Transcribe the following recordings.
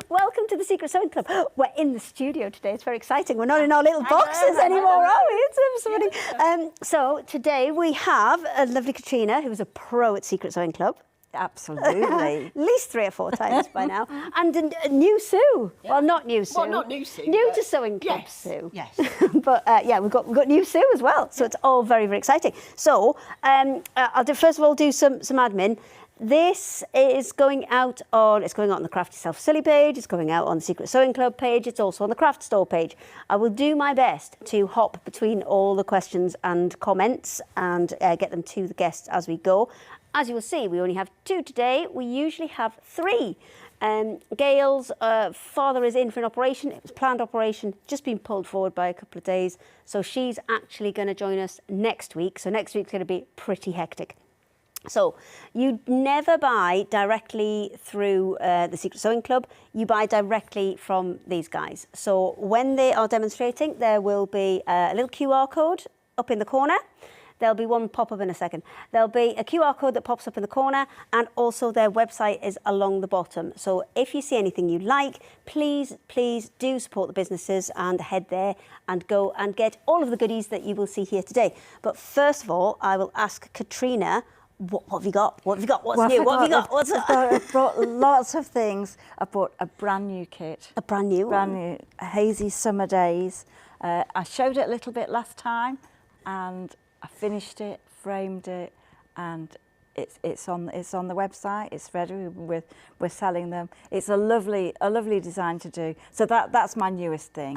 Welcome to the Secret Sewing Club. We're in the studio today. It's very exciting. We're not in our little boxes anymore, are we? It's funny. So today we have a lovely Katrina, who's a pro at Secret Sewing Club. Absolutely. At least 3 or 4 times by now. And a new Sue. Yeah. Well, not new Sue. Well, not new Sue. New to Sewing Club Sue. Yes. But yeah, we've got new Sue as well. So it's all very, very exciting. So I'll first of all do some admin. This is going out on, it's going out on the Craft Yourself Silly page, it's going out on the Secret Sewing Club page, it's also on the Craft Store page. I will do my best to hop between all the questions and comments and get them to the guests as we go. As you will see, we only have 2 today. We usually have 3. Gail's father is in for an operation. It was a planned operation, just been pulled forward by a couple of days. So she's actually going to join us next week. So next week's going to be pretty hectic. So you never buy directly through the Secret Sewing Club. You buy directly from these guys. So when they are demonstrating, there will be a little QR code up in the corner. There'll be one pop up in a second. There'll be a QR code that pops up in the corner, and also their website is along the bottom. So if you see anything you like, please do support the businesses and head there and go and get all of the goodies that you will see here today. But first of all, I will ask Katrina, what have you got? What have you got? What's new? What have you got? What's I brought lots of things. I bought a brand new kit. A brand new Hazy Summer Days. I showed it a little bit last time, and I finished it, framed it, and it's on the website. It's ready. We're selling them. It's a lovely design to do. So that's my newest thing.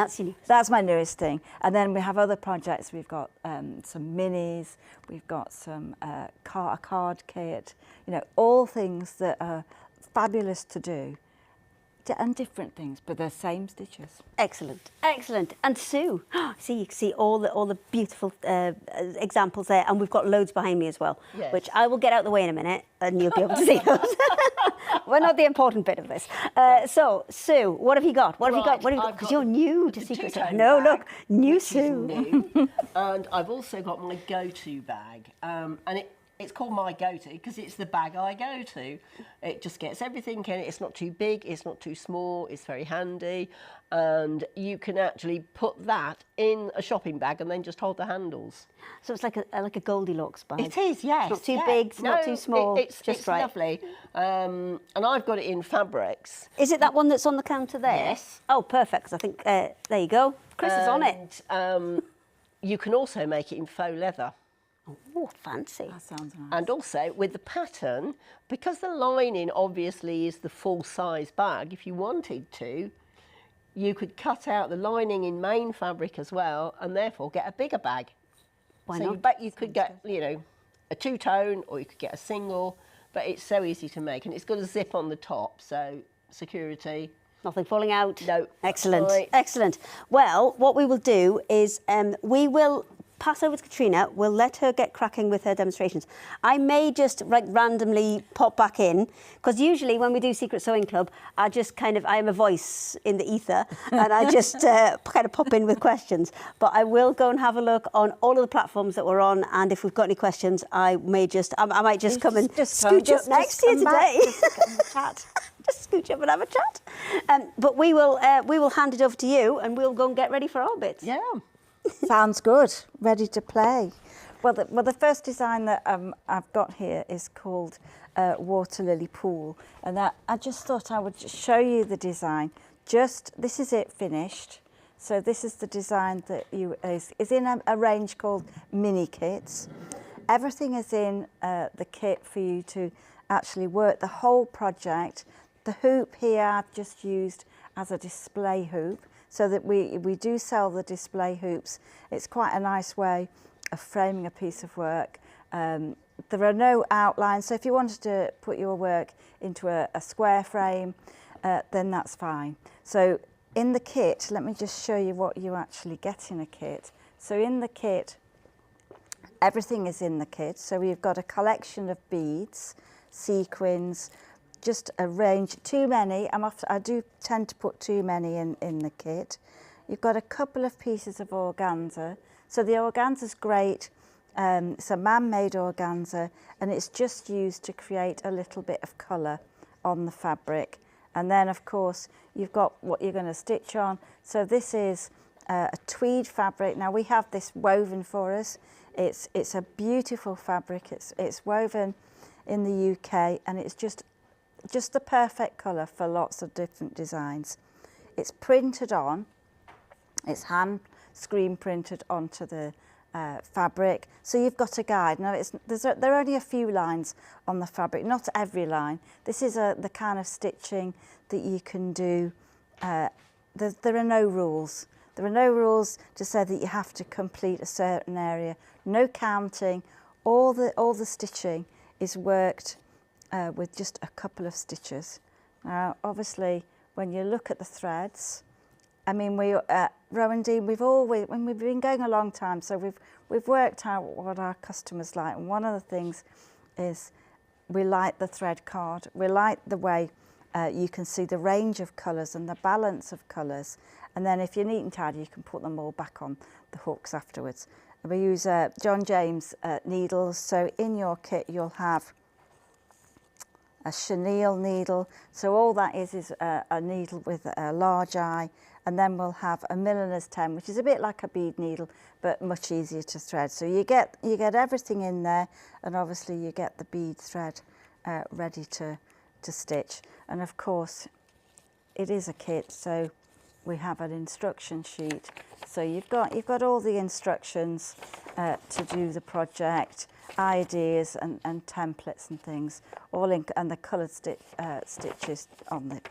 That's my newest thing. And then we have other projects. We've got some minis. We've got some a card kit. You know, all things that are fabulous to do. And different things, but they're same stitches. Excellent, excellent. And Sue, see, you can see all the beautiful examples there, and we've got loads behind me as well, which I will get out the way in a minute, and you'll be able to see those. We're not the important bit of this. So, Sue, what have you got? What have you got? What have you got? Because you're new to Secret Sewing. No, look, new Sue. New. And I've also got my go-to bag, and it's called my go-to because it's the bag I go to. It just gets everything in it. It's not too big, it's not too small, it's very handy. And you can actually put that in a shopping bag and then just hold the handles. So it's like a Goldilocks bag. It is, yes. It's not too big, it's not too small. It's right. Lovely. And I've got it in fabrics. Is it that one that's on the counter there? Yes. Oh, perfect, 'cause I think, there you go. Chris is on it. You can also make it in faux leather. Oh, fancy. That sounds nice. And also with the pattern, because the lining obviously is the full size bag, if you wanted to, you could cut out the lining in main fabric as well and therefore get a bigger bag. Why so not? You could get, you know, a 2-tone or you could get a single, but it's so easy to make and it's got a zip on the top, so security. Nothing falling out? No. Excellent, Right. excellent. Well, what we will do is we will pass over to Katrina. We'll let her get cracking with her demonstrations. I may just randomly pop back in, because usually when we do Secret Sewing Club, I am a voice in the ether, and I just kind of pop in with questions. But I will go and have a look on all of the platforms that we're on, and if we've got any questions, I might just come and scooch up next to you today. Just scooch up and have a chat. But we will hand it over to you, and we'll go and get ready for our bits. Yeah. Sounds good. Ready to play. Well, the first design that I've got here is called Water Lily Pool, and I just thought I would just show you the design. This is it finished. So this is the design that is in a range called mini kits. Everything is in the kit for you to actually work the whole project. The hoop here I've just used as a display hoop, so that we do sell the display hoops. It's quite a nice way of framing a piece of work. There are no outlines, so if you wanted to put your work into a square frame, then that's fine. So in the kit, let me just show you what you actually get in a kit. So in the kit, everything is in the kit. So we've got a collection of beads, sequins, just a range, too many. I do tend to put too many in the kit. You've got a couple of pieces of organza. So the organza's great. It's a man-made organza, and it's just used to create a little bit of colour on the fabric. And then, of course, you've got what you're going to stitch on. So this is a tweed fabric. Now, we have this woven for us. It's a beautiful fabric. It's woven in the UK, and it's just the perfect colour for lots of different designs. It's printed on. It's hand screen printed onto the fabric, so you've got a guide. Now there are only a few lines on the fabric, not every line. This is the kind of stitching that you can do. There are no rules. There are no rules to say that you have to complete a certain area. No counting. All the stitching is worked with just a couple of stitches. Now, obviously, when you look at the threads, I mean, we at Rowandean, we've been going a long time, so we've worked out what our customers like. And one of the things is we like the thread card. We like the way you can see the range of colours and the balance of colours. And then if you're neat and tidy, you can put them all back on the hooks afterwards. And we use John James needles. So in your kit, you'll have a chenille needle. So all that is a needle with a large eye. And then we'll have a milliner's 10, which is a bit like a bead needle, but much easier to thread. So you get everything in there, and obviously you get the bead thread ready to stitch. And of course, it is a kit, so we have an instruction sheet. So you've got all the instructions to do the project, ideas and templates and things, all in, and the coloured stitches on the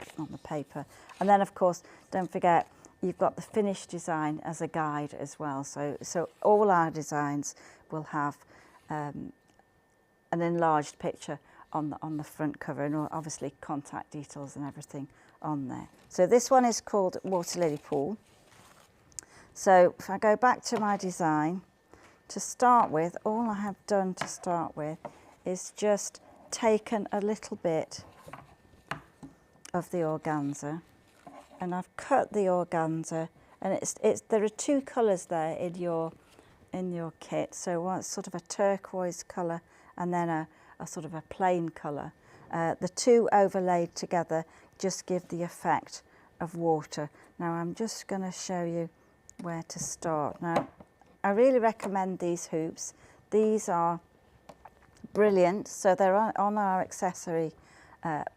paper. And then, of course, don't forget, you've got the finished design as a guide as well. So all our designs will have an enlarged picture on the front cover, and obviously contact details and everything on there. So this one is called Water Lily Pool. So if I go back to my design, to start with, all I have done to start with is just taken a little bit of the organza, and I've cut the organza, and there are two colours there in your kit. So one's sort of a turquoise colour, and then a sort of a plain colour. The two overlaid together just give the effect of water. Now I'm just going to show you where to start. Now I really recommend these hoops. These are brilliant. So they're on our accessory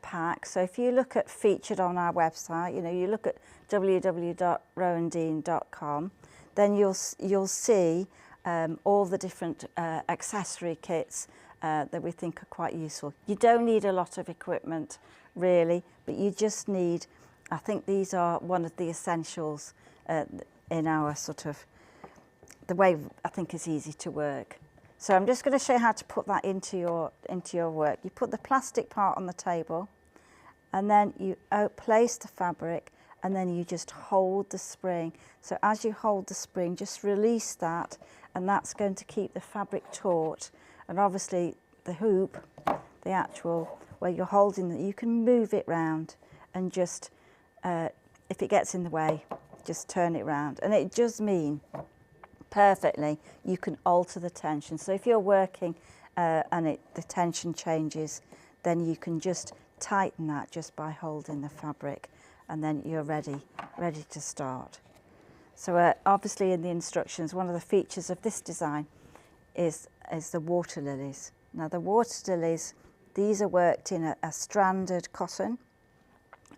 pack. So if you look at featured on our website, you look at www.rowandean.com, then you'll see all the different accessory kits that we think are quite useful. You don't need a lot of equipment really, but you just need, I think these are one of the essentials in our sort of, the way I think is easy to work. So I'm just going to show you how to put that into your work. You put the plastic part on the table, and then you place the fabric, and then you just hold the spring. So as you hold the spring, just release that, and that's going to keep the fabric taut. And obviously the hoop, the actual, where you're holding it, you can move it round, and just, if it gets in the way, just turn it round. And it does mean perfectly you can alter the tension. So if you're working and the tension changes, then you can just tighten that just by holding the fabric, and then you're ready to start. So obviously in the instructions, one of the features of this design is the water lilies. Now the water lilies, these are worked in a stranded cotton.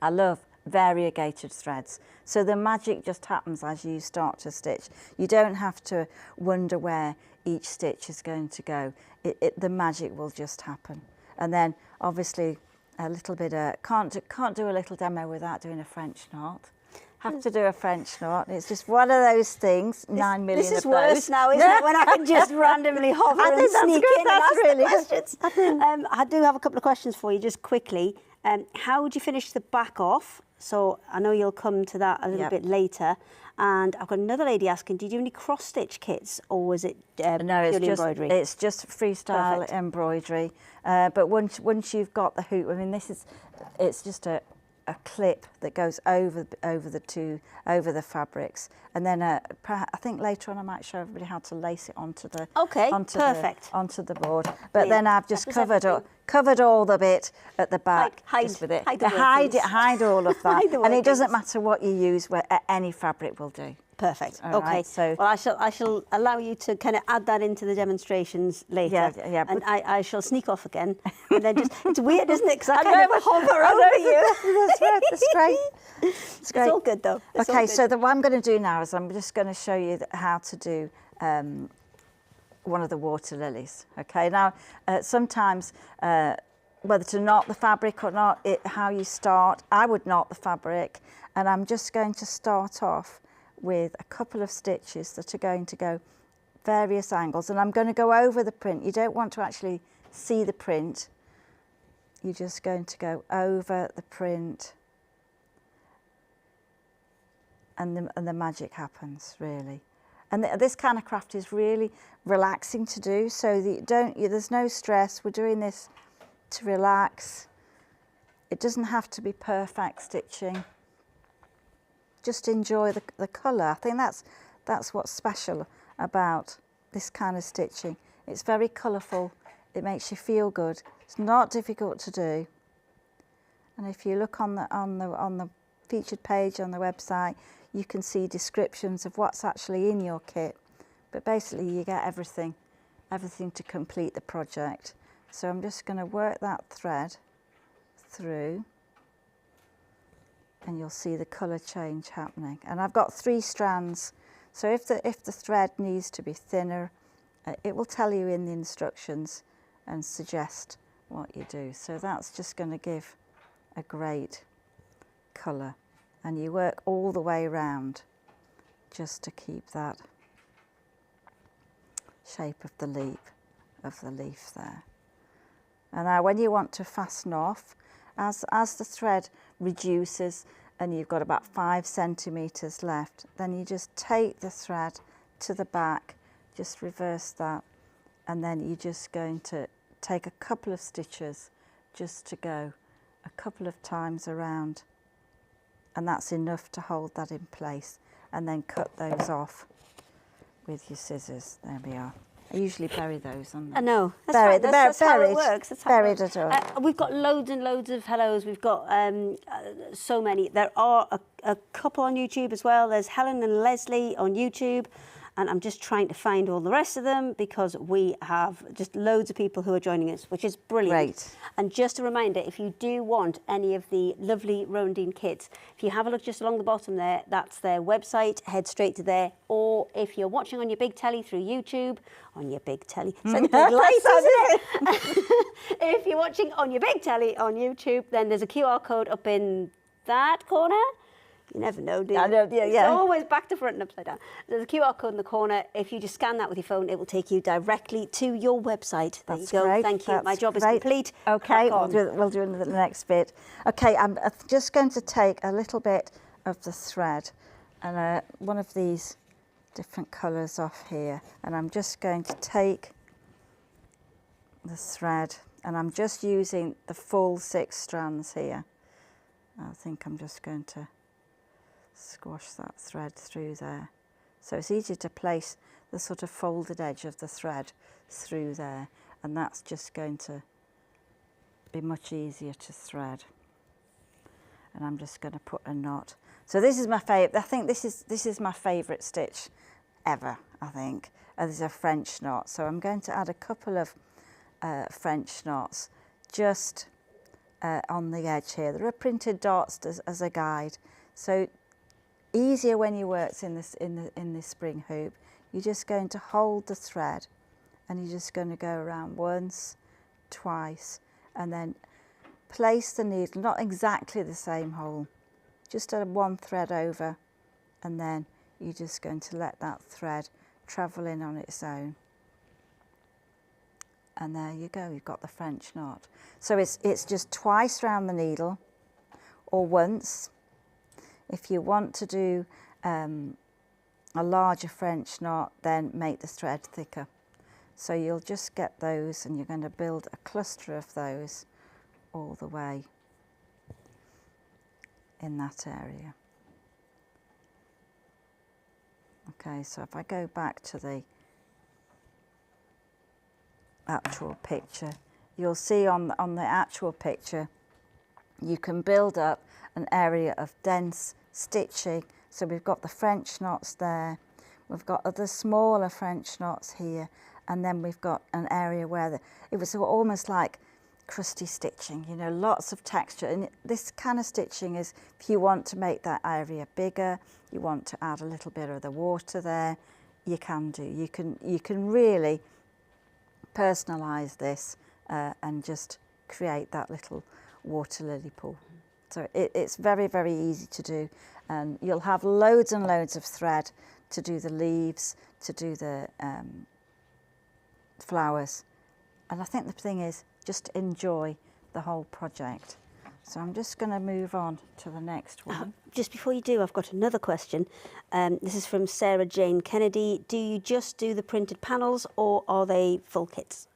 I love variegated threads, so the magic just happens as you start to stitch. You don't have to wonder where each stitch is going to go. The magic will just happen. And then obviously a little bit can't do a little demo without doing a French knot. Have to do a French knot. It's just one of those things. 9 million of those. This is worse now, isn't it? When I can just randomly hover and sneak in and ask the questions. I do have a couple of questions for you, just quickly. How would you finish the back off? So I know you'll come to that a little bit later. And I've got another lady asking, do you do any cross-stitch kits, or was it purely embroidery? It's just freestyle embroidery. But once you've got the hoop, I mean, it's just a a clip that goes over the fabrics, and then I think later on I might show everybody how to lace it onto the onto the board. But then I've just covered all the bit at the back just with it. Hide all of that, and it doesn't matter what you use. Any fabric will do. Perfect. All okay. right, so well, I shall allow you to kind of add that into the demonstrations later. Yeah. And I shall sneak off again. And then it's weird, isn't it? Because I kind of hover over you. That's right. That's great. It's great. It's all good though. Okay. So what I'm going to do now is I'm just going to show you how to do one of the water lilies. Okay. Now, sometimes whether to knot the fabric or not, how you start. I would knot the fabric, and I'm just going to start off with a couple of stitches that are going to go various angles, and I'm going to go over the print. You don't want to actually see the print. You're just going to go over the print, and the magic happens, really. And this kind of craft is really relaxing to do, so there's no stress. We're doing this to relax. It doesn't have to be perfect stitching. Just enjoy the colour. I think that's what's special about this kind of stitching. It's very colourful. It makes you feel good. It's not difficult to do. And if you look on the featured page on the website, you can see descriptions of what's actually in your kit. But basically, you get everything to complete the project. So I'm just going to work that thread through, and you'll see the colour change happening. And I've got 3 strands, so if the thread needs to be thinner, it will tell you in the instructions and suggest what you do. So that's just going to give a great colour, and you work all the way around just to keep that shape of the leaf there. And now when you want to fasten off, as the thread reduces and you've got about 5 centimetres left, then you just take the thread to the back, just reverse that, and then you're just going to take a couple of stitches just to go a couple of times around, and that's enough to hold that in place, and then cut those off with your scissors. There we are. I usually bury those on there. I know. That's how it works. That's how buried at all. We've got loads and loads of hellos. We've got so many. There are a couple on YouTube as well. There's Helen and Leslie on YouTube. And I'm just trying to find all the rest of them because we have just loads of people who are joining us, which is brilliant. Great. And just a reminder, if you do want any of the lovely Rowandean kits, if you have a look just along the bottom there, that's their website, head straight to there. Or if you're watching on your big telly through YouTube, on your big telly, so the big lights, isn't it? If you're watching on your big telly on YouTube, then there's a QR code up in that corner. You never know, do you? I know, yeah. It's always back to front and upside down. There's a QR code in the corner. If you just scan that with your phone, it will take you directly to your website. There you go. Great. Thank you. That's My job great. is complete. Okay, we'll do the next bit. Okay, I'm just going to take a little bit of the thread and one of these different colours off here, and I'm just going to take the thread, and I'm just using the full 6 strands here. I think I'm just going to squash that thread through there. So it's easy to place the sort of folded edge of the thread through there, and that's just going to be much easier to thread. And I'm just going to put a knot. So this is my favourite. I think this is my favourite stitch ever, I think. This is a French knot. So I'm going to add a couple of French knots just on the edge here. There are printed dots as a guide. So easier when you work in this spring hoop. You're just going to hold the thread, and you're just going to go around once, twice, and then place the needle, not exactly the same hole, just one thread over, and then you're just going to let that thread travel in on its own. And there you go, you've got the French knot. So it's just twice round the needle, or once. If you want to do a larger French knot, then make the thread thicker. So you'll just get those, and you're going to build a cluster of those all the way in that area. Okay, so if I go back to the actual picture, you'll see on the actual picture you can build up an area of dense stitching. So we've got the French knots there, we've got other smaller French knots here, and then we've got an area where it was almost like crusty stitching, you know, lots of texture. And this kind of stitching is, if you want to make that area bigger, you want to add a little bit of the water there, you can do. You can really personalise this and just create that little water lily pool. So it's very, very easy to do, and you'll have loads and loads of thread to do the leaves, to do the flowers. And I think the thing is, just enjoy the whole project. So I'm just going to move on to the next one. Just before you do, I've got another question. This is from Sarah Jane Kennedy. Do you just do the printed panels, or are they full kits?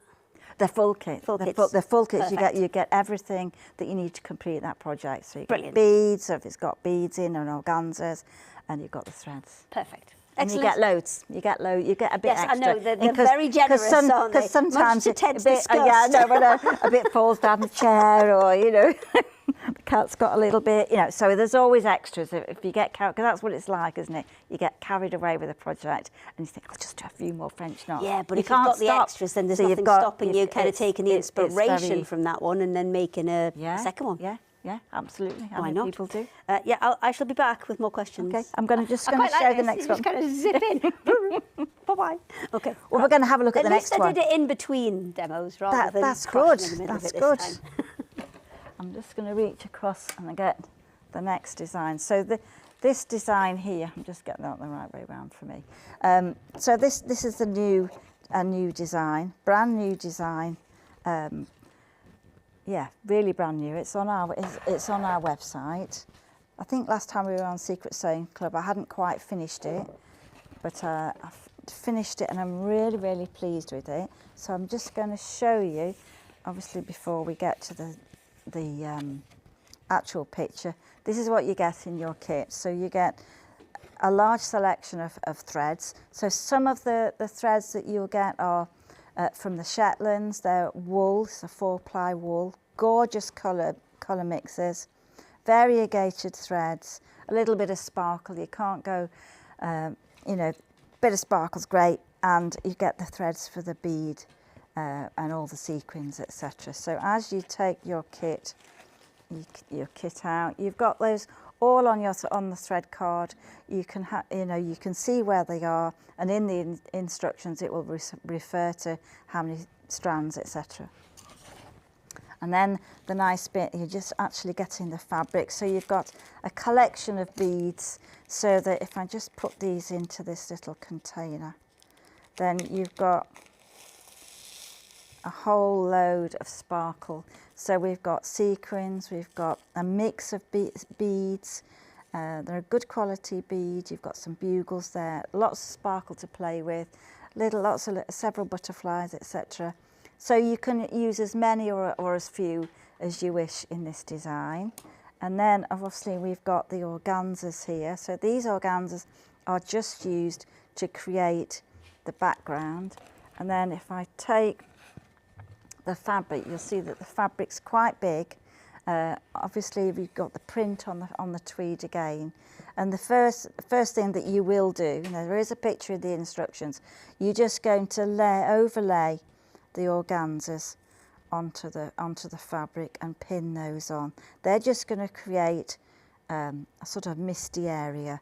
They're full kit. Full kits. They're full kits. Perfect. You get everything that you need to complete that project. So you Brilliant. get beads, so if it's got beads in, and organzas, and you've got the threads. Perfect. And Excellent. you get loads. You get a bit Yes, extra. I know. They're And very generous, aren't they? Because sometimes Much to Ted's a bit, yeah, disgust. no, but a bit falls down the chair, or you know, the cat's got a little bit, you know. So there's always extras if you get carried, because that's what it's like, isn't it? You get carried away with a project, and you think, I'll just do a few more French knots. Yeah, but you if you've got the stop. extras, then there's So nothing stopping you kind of taking the it's very- inspiration from that one and then making a second one. Yeah, absolutely. Why not? People do. Yeah, I shall be back with more questions. Okay, I'm just I going to quite show like the this. next You one. just kind of zip in. Bye-bye. Okay. Well, we're going to have a look at the next least I one. did it in between demos rather than That's crashing good. in the middle of That's it good. this time. I'm just going to reach across and get the next design. So this design here, I'm just getting that the right way around for me. So this is a new design, brand new design. Yeah, really brand new. It's on our website. I think last time we were on Secret Sewing Club, I hadn't quite finished it, but I've finished it and I'm really, really pleased with it. So I'm just going to show you, obviously before we get to the actual picture. This is what you get in your kit. So you get a large selection of threads. So some of the threads that you'll get are from the Shetlands. They're wool, it's a 4-ply wool, gorgeous colour mixes, variegated threads, a little bit of sparkle. You can't go, you know, bit of sparkle's great, and you get the threads for the bead and all the sequins, etc. So as you take your kit out, you've got those all on the thread card. You can you can see where they are, and in the instructions it will refer to how many strands, etc. And then the nice bit, you're just actually getting the fabric. So you've got a collection of beads, so that if I just put these into this little container, then you've got a whole load of sparkle. So we've got sequins, we've got a mix of beads. They're a good quality bead. You've got some bugles there, lots of sparkle to play with, several butterflies, etc. So you can use as many or as few as you wish in this design. And then obviously we've got the organzas here. So these organzas are just used to create the background. And then if I take the fabric, you'll see that the fabric's quite big. Obviously we've got the print on the tweed again. And the first thing that you will do, there is a picture in the instructions, you're just going to overlay the organzas onto the fabric and pin those on. They're just going to create a sort of misty area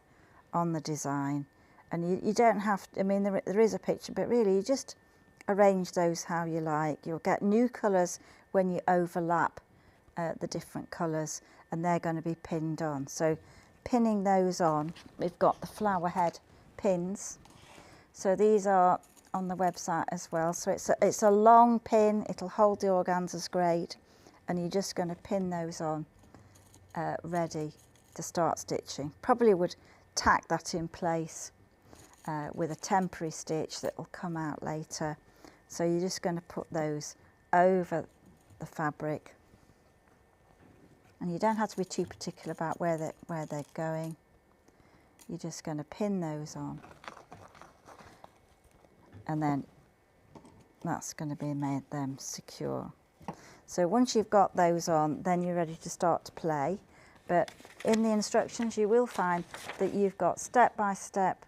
on the design. And you don't have to, I mean, there is a picture, but really you just arrange those how you like. You'll get new colours when you overlap the different colours, and they're going to be pinned on. So pinning those on, we've got the flower head pins. So these are on the website as well. So it's a long pin, it'll hold the organzas great, and you're just going to pin those on ready to start stitching. Probably would tack that in place with a temporary stitch that will come out later. So you're just going to put those over the fabric And you don't have to be too particular about where they're going. You're just going to pin those on. And then that's going to be made them secure. So once you've got those on, then you're ready to start to play. But in the instructions, you will find that you've got step-by-step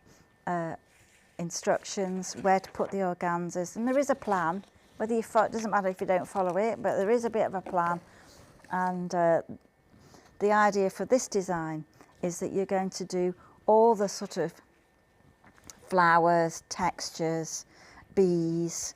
instructions where to put the organzas. And there is a plan. Whether you follow, it doesn't matter if you don't follow it, but there is a bit of a plan. And the idea for this design is that you're going to do all the sort of flowers, textures, bees,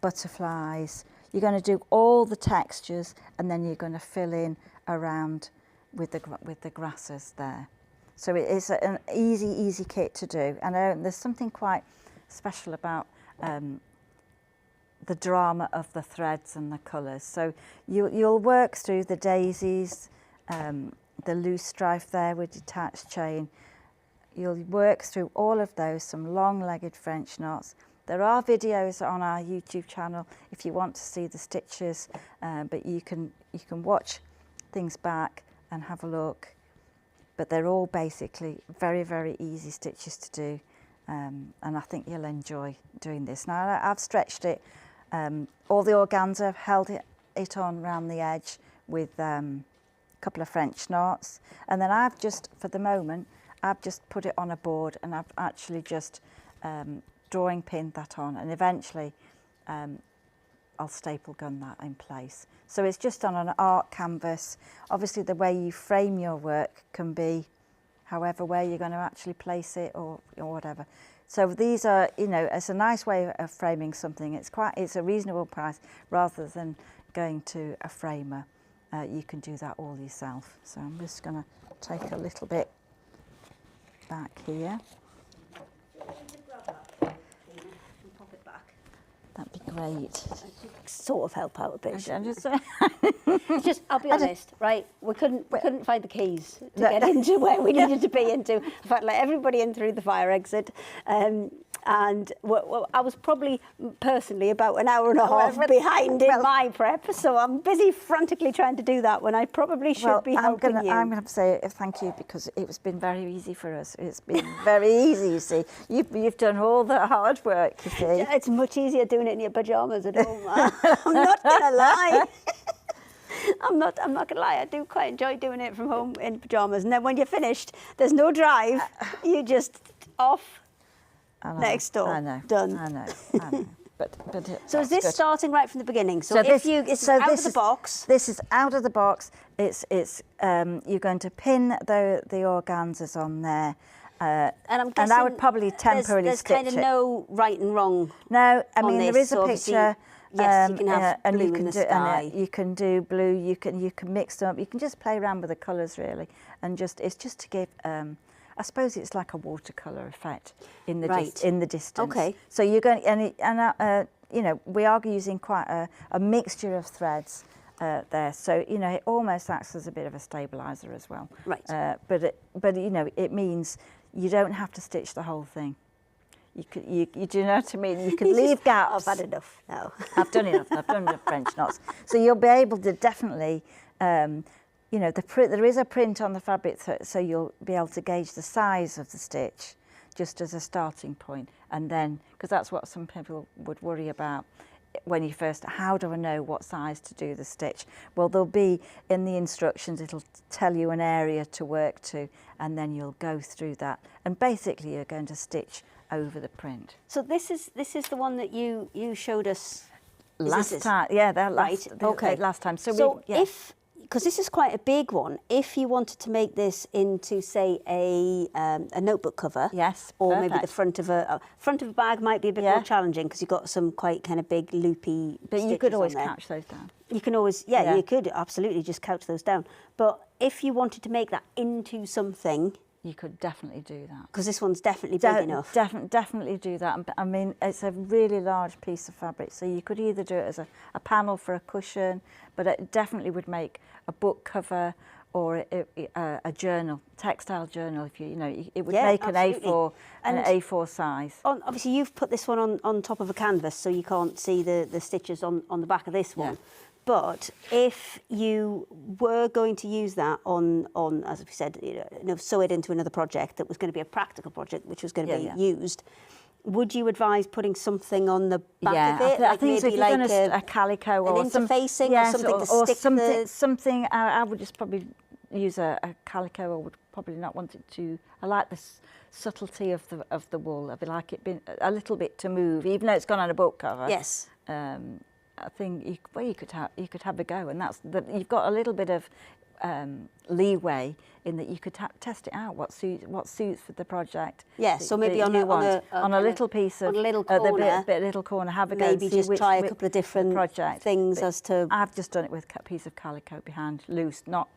butterflies. You're going to do all the textures, and then you're going to fill in around with the grasses there. So it is an easy kit to do. And there's something quite special about the drama of the threads and the colours. So you'll work through the daisies, the loose stripe there with detached chain. You'll work through all of those, some long-legged French knots. There are videos on our YouTube channel if you want to see the stitches, but you can watch things back and have a look. But they're all basically very easy stitches to do, and I think you'll enjoy doing this. Now I've stretched it, all the organza, I've held it on around the edge with a couple of French knots, and then I've just, for the moment, I've just put it on a board, and I've actually just drawing pinned that on, and eventually I'll staple gun that in place. So it's just on an art canvas. Obviously the way you frame your work can be however way you're going to actually place it or whatever. So these are, you know, it's a nice way of framing something. It's a reasonable price rather than going to a framer. You can do that all yourself. So I'm just going to take a little bit back here. That'd be great. Sort of help out a bit. I'm just I'll be honest, right? We couldn't find the keys to get into where we needed to be into. In fact, let everybody in through the fire exit. And I was probably personally about an hour and a half behind in my prep, so I'm busy frantically trying to do that when I probably should be helping you. I'm going to say thank you, because it's been very easy for us. It's been very easy, you see. You've done all the hard work, you see. It's much easier doing it in your pyjamas at home. I'm not going to lie. I'm not going to lie, I do quite enjoy doing it from home in pyjamas. And then when you're finished, there's no drive. You just off. Next door. I know. Done. I know. But so is this good. Starting right from the beginning? So this it's out of the box. This is out of the box. It's you're going to pin the organzas on there. And I'm guessing I would probably temporarily there's stitch it. kind of no right and wrong. No, I mean this, there is a so picture. Yes, you can have and blue you can in the do, sky. you can do blue. You can mix them up. You can just play around with the colours really, and it's just to give. I suppose it's like a watercolour effect in the in the distance. Okay. So you're going you know, we are using quite a mixture of threads there. So you know, it almost acts as a bit of a stabiliser as well. Right. But you know, it means you don't have to stitch the whole thing. You do you know what I mean? You can leave gaps. I've had enough now. I've done enough. I've done enough French knots. So you'll be able to definitely, you know, there is a print on the fabric, so you'll be able to gauge the size of the stitch just as a starting point. And then, because that's what some people would worry about when you first, how do I know what size to do the stitch? Well, there'll be in the instructions, it'll tell you an area to work to, and then you'll go through that. And basically you're going to stitch over the print. So this is the one that you showed us Last time, yeah, last time. So if, because this is quite a big one, if you wanted to make this into, say, a notebook cover, yes, or maybe the front of a bag might be a bit more challenging because you've got some quite kind of big loopy. But you could always couch those down. You can always, you could absolutely just couch those down. But if you wanted to make that into something, you could definitely do that. Because this one's definitely big enough. Definitely do that. I mean, it's a really large piece of fabric, so you could either do it as a panel for a cushion, but it definitely would make a book cover or a journal, textile journal. If you know, it would make an A4 size. Obviously, you've put this one on top of a canvas, so you can't see the stitches on the back of this one. But if you were going to use that on as we said, sew it into another project that was going to be a practical project, which was going to be used, would you advise putting something on the back of it? I think so, if you're going to a calico or an interfacing or something to stick something. I would just probably use a calico. I would probably not want it to. I like the subtlety of the wool. I'd like it being a little bit to move, even though it's gone on a book cover. Yes. I think you could have a go, and you've got a little bit of leeway in that you could test it out what suits for the project. Yes, so maybe on a little piece of on a little corner, little corner, have a go. Maybe just try a couple of different things as to. I've just done it with a piece of calico behind, loose, not.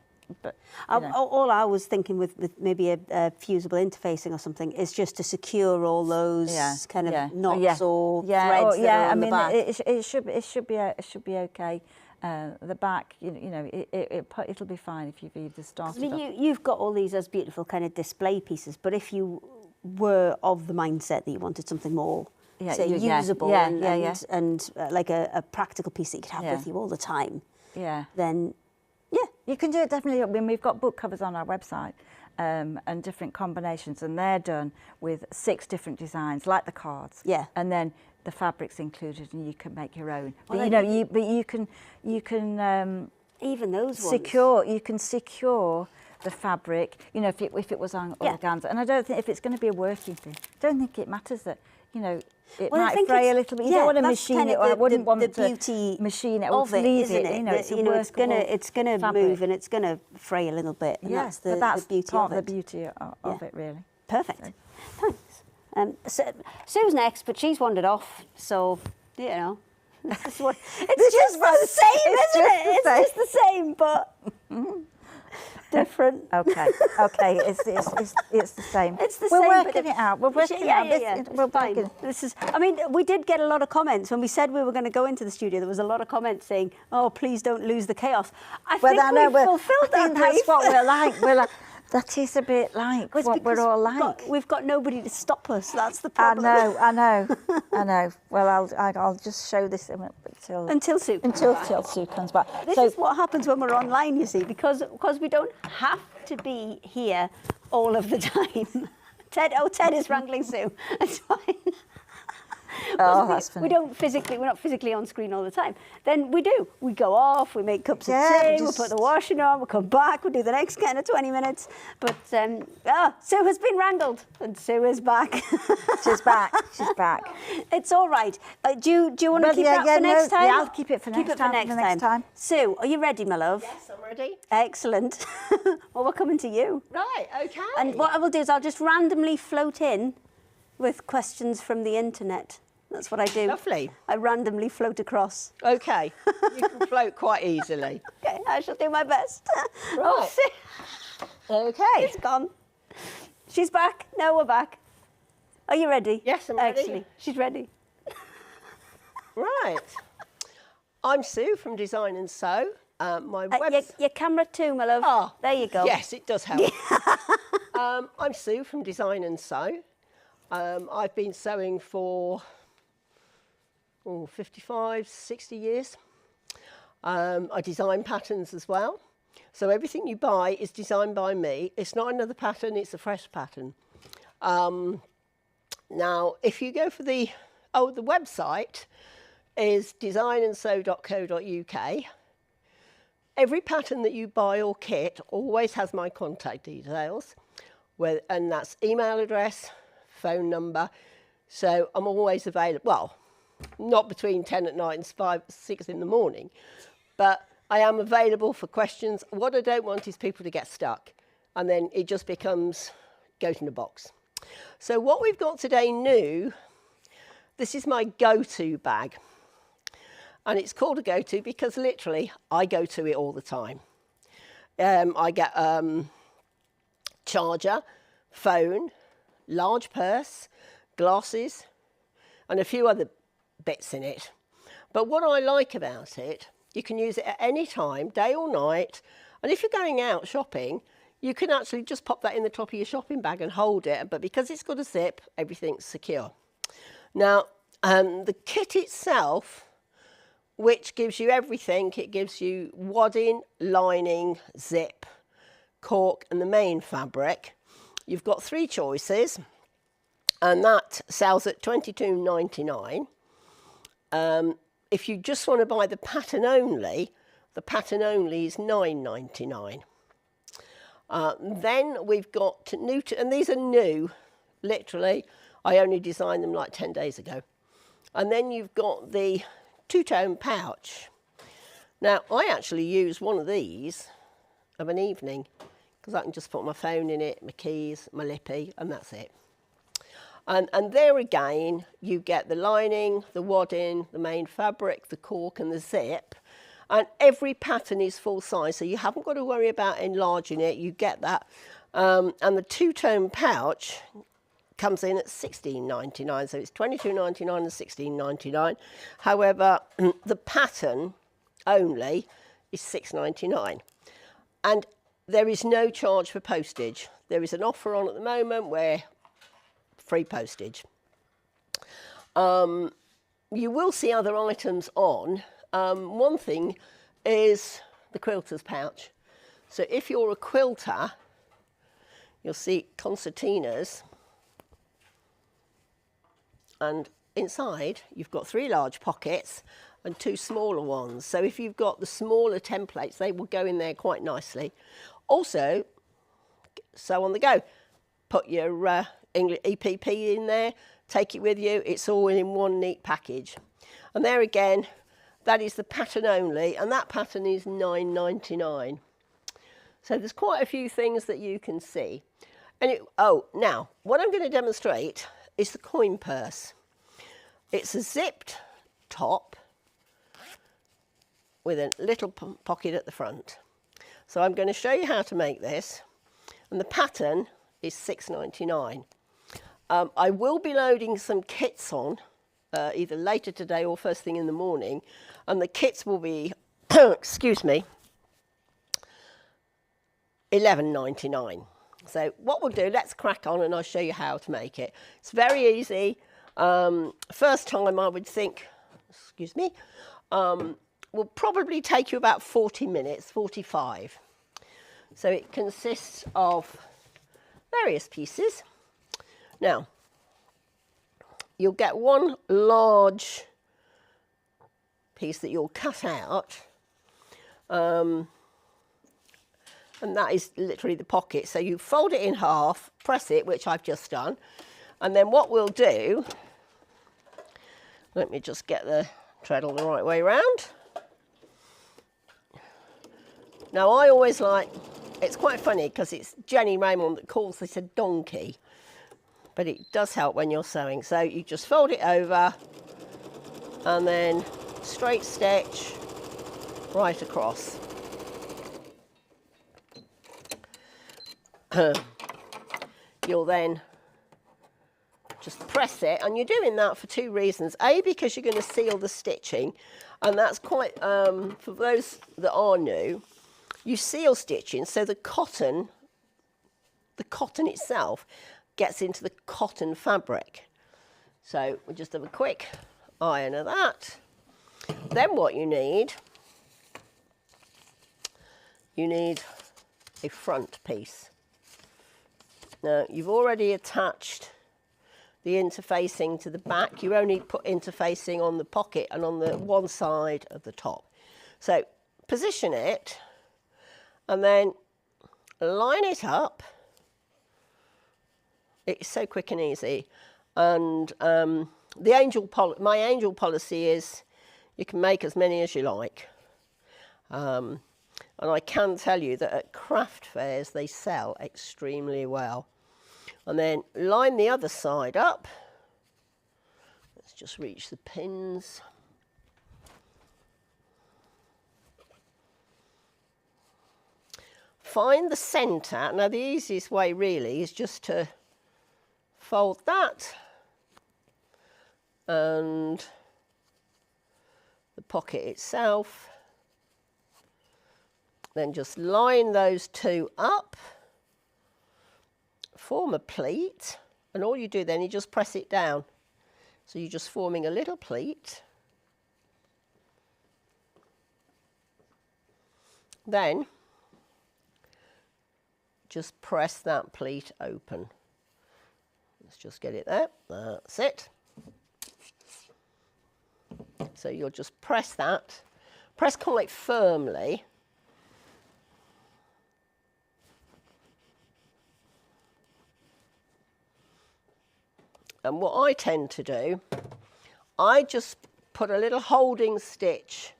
But all I was thinking with maybe a fusible interfacing or something is just to secure all those kind of knots or threads that are on the back. It should be okay. The back, it'll be fine if you've either started. I mean, you've got all these as beautiful kind of display pieces, but if you were of the mindset that you wanted something more usable and like a practical piece that you could have with you all the time, then. Yeah, you can do it definitely. I mean, we've got book covers on our website and different combinations, and they're done with 6 different designs, like the cards. Yeah, and then the fabric's included, and you can make your own. Well, you can even those secure. You can secure the fabric. If it was on organza, and I don't think if it's going to be a working thing, I don't think it matters that it might fray a little bit. You don't want to machine it, or I wouldn't want to machine it or leave it. It's going to move and it's going to fray a little bit. And that's the beauty part of of the beauty of it, really. Perfect. Thanks. Sue's next, but she's wandered off, so it's just the same, isn't it? It's just the same, but. Different. Okay. It's the same. It's the We're same. Working it out. We're working it out. We're fine. I mean, we did get a lot of comments when we said we were going to go into the studio. There was a lot of comments saying, "Oh, please don't lose the chaos." I think we've fulfilled that brief. That's what we're like. We're like. That is a bit like what we're all like. We've got nobody to stop us. That's the problem. I know. Well, I'll just show this until Sue comes back. This is what happens when we're online, you see, because we don't have to be here all of the time. Ted is wrangling Sue. It's fine. That's funny. We're not physically on screen all the time. Then we do. We go off, we make cups of tea, we put the washing on, we come back, we do the next kind of 20 minutes. But Sue has been wrangled and Sue is back. She's back. It's all right. Do you want to keep that for next time? Yeah, I'll keep it for next time. Sue, are you ready, my love? Yes, I'm ready. Excellent. Well, we're coming to you. Right, okay. And what I will do is I'll just randomly float in with questions from the internet. That's what I do. Lovely. I randomly float across. Okay. You can float quite easily. Okay, I shall do my best. Right. Okay. It's gone. She's back. No, we're back. Are you ready? Yes, I'm ready. Excellent. She's ready. Right. I'm Sue from Design and Sew. My your camera too, my love. Oh, there you go. Yes, it does help. I'm Sue from Design and Sew. I've been sewing for 55, 60 years. I design patterns as well. So everything you buy is designed by me. It's not another pattern, it's a fresh pattern. Now, if you go for the website is designandsew.co.uk. Every pattern that you buy or kit always has my contact details, and that's email address, phone number. So I'm always available. Well, not between 10 at night and 5, 6 in the morning, but I am available for questions. What I don't want is people to get stuck, and then it just becomes goes in a box. So what we've got today new, this is my go-to bag. And it's called a go-to because literally I go to it all the time. I get charger, phone, large purse, glasses, and a few other bits in it. But what I like about it, you can use it at any time, day or night. And if you're going out shopping, you can actually just pop that in the top of your shopping bag and hold it. But because it's got a zip, everything's secure. Now, the kit itself which gives you everything. It gives you wadding, lining, zip, cork and the main fabric. You've got 3 choices, and that sells at $22.99. If you just want to buy the pattern only is $9.99. Then we've got new, and these are new, literally. I only designed them like 10 days ago. And then you've got the 2-tone pouch. Now, I actually use one of these of an evening because I can just put my phone in it, my keys, my lippy, and that's it. And there again, you get the lining, the wadding, the main fabric, the cork and the zip. And every pattern is full size, so you haven't got to worry about enlarging it. You get that. And the 2-tone pouch comes in at $16.99, so it's $22.99 and $16.99. However, the pattern only is $6.99. And there is no charge for postage. There is an offer on at the moment where free postage. You will see other items on. One thing is the quilter's pouch. So if you're a quilter, you'll see concertinas, and inside you've got 3 large pockets and 2 smaller ones. So if you've got the smaller templates, they will go in there quite nicely. Also, sew on the go. Put your English EPP in there, take it with you. It's all in one neat package. And there again, that is the pattern only, and that pattern is $9.99. So there's quite a few things that you can see. And now, what I'm going to demonstrate is the coin purse. It's a zipped top with a little pocket at the front. So I'm going to show you how to make this, and the pattern is $6.99. I will be loading some kits on either later today or first thing in the morning, and the kits will be, excuse me, $11.99. So what we'll do, let's crack on and I'll show you how to make it. It's very easy. First time I would think, excuse me, will probably take you about 40 minutes, 45. So it consists of various pieces. Now, you'll get one large piece that you'll cut out, and that is literally the pocket. So you fold it in half, press it, which I've just done, and then what we'll do, let me just get the treadle the right way around. Now I always like, it's quite funny because it's Jenny Raymond that calls this a donkey, but it does help when you're sewing. So you just fold it over and then straight stitch right across. You'll then just press it, and you're doing that for 2 reasons. A, because you're going to seal the stitching, and that's quite, for those that are new, you seal stitching so the cotton itself gets into the cotton fabric. So we'll just have a quick iron of that. Then what you need a front piece. Now you've already attached the interfacing to the back. You only put interfacing on the pocket and on the one side of the top. So position it and then line it up. It's so quick and easy. And my angel policy is you can make as many as you like. And I can tell you that at craft fairs they sell extremely well. And then line the other side up. Let's just reach the pins. Find the centre. Now the easiest way really is just to fold that and the pocket itself. Then just line those 2 up, form a pleat, and all you do then is just press it down. So you're just forming a little pleat. then just press that pleat open. Let's just get it there. That's it. So you'll just press that. Press quite firmly. And what I tend to do, I just put a little holding stitch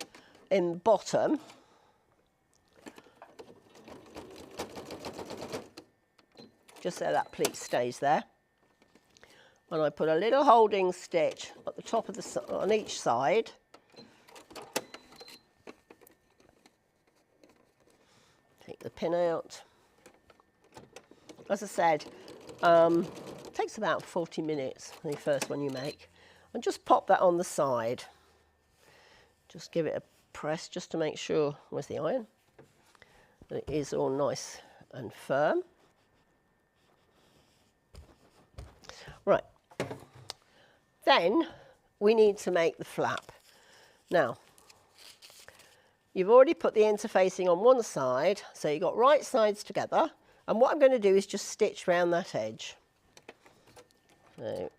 in the bottom. Just so that pleat stays there. And I put a little holding stitch at the top of the on each side. Take the pin out. As I said, it takes about 40 minutes, the first one you make. And just pop that on the side. Just give it a press just to make sure, where's the iron? That it is all nice and firm. Right, then we need to make the flap. Now, you've already put the interfacing on one side, so you've got right sides together, and what I'm going to do is just stitch round that edge. So,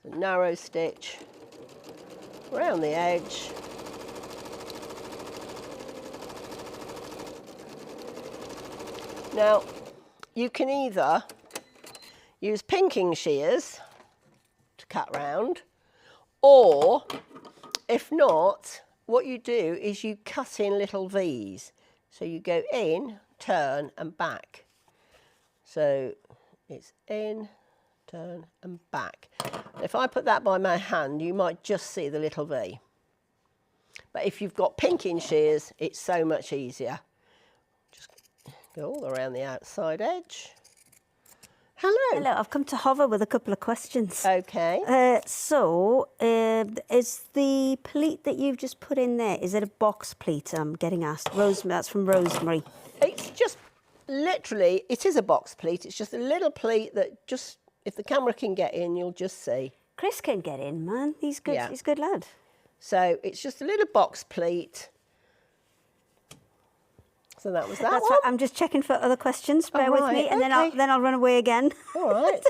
a narrow stitch round the edge. Now, you can either use pinking shears to cut round, or if not, what you do is you cut in little V's. So you go in, turn and back. So it's in, turn and back. If I put that by my hand, you might just see the little V. But if you've got pinking shears, it's so much easier. Just go all around the outside edge. Hello. Hello, I've come to hover with a couple of questions. Okay. Is the pleat that you've just put in there, is it a box pleat? I'm getting asked. Rosemary, that's from Rosemary. It's just literally, it is a box pleat. It's just a little pleat that just, if the camera can get in, you'll just see. Chris can get in, man. He's good. Yeah. He's a good lad. So it's just a little box pleat. So that was that That's one. right. I'm just checking for other questions. Bear with me, and okay. then I'll run away again. All right.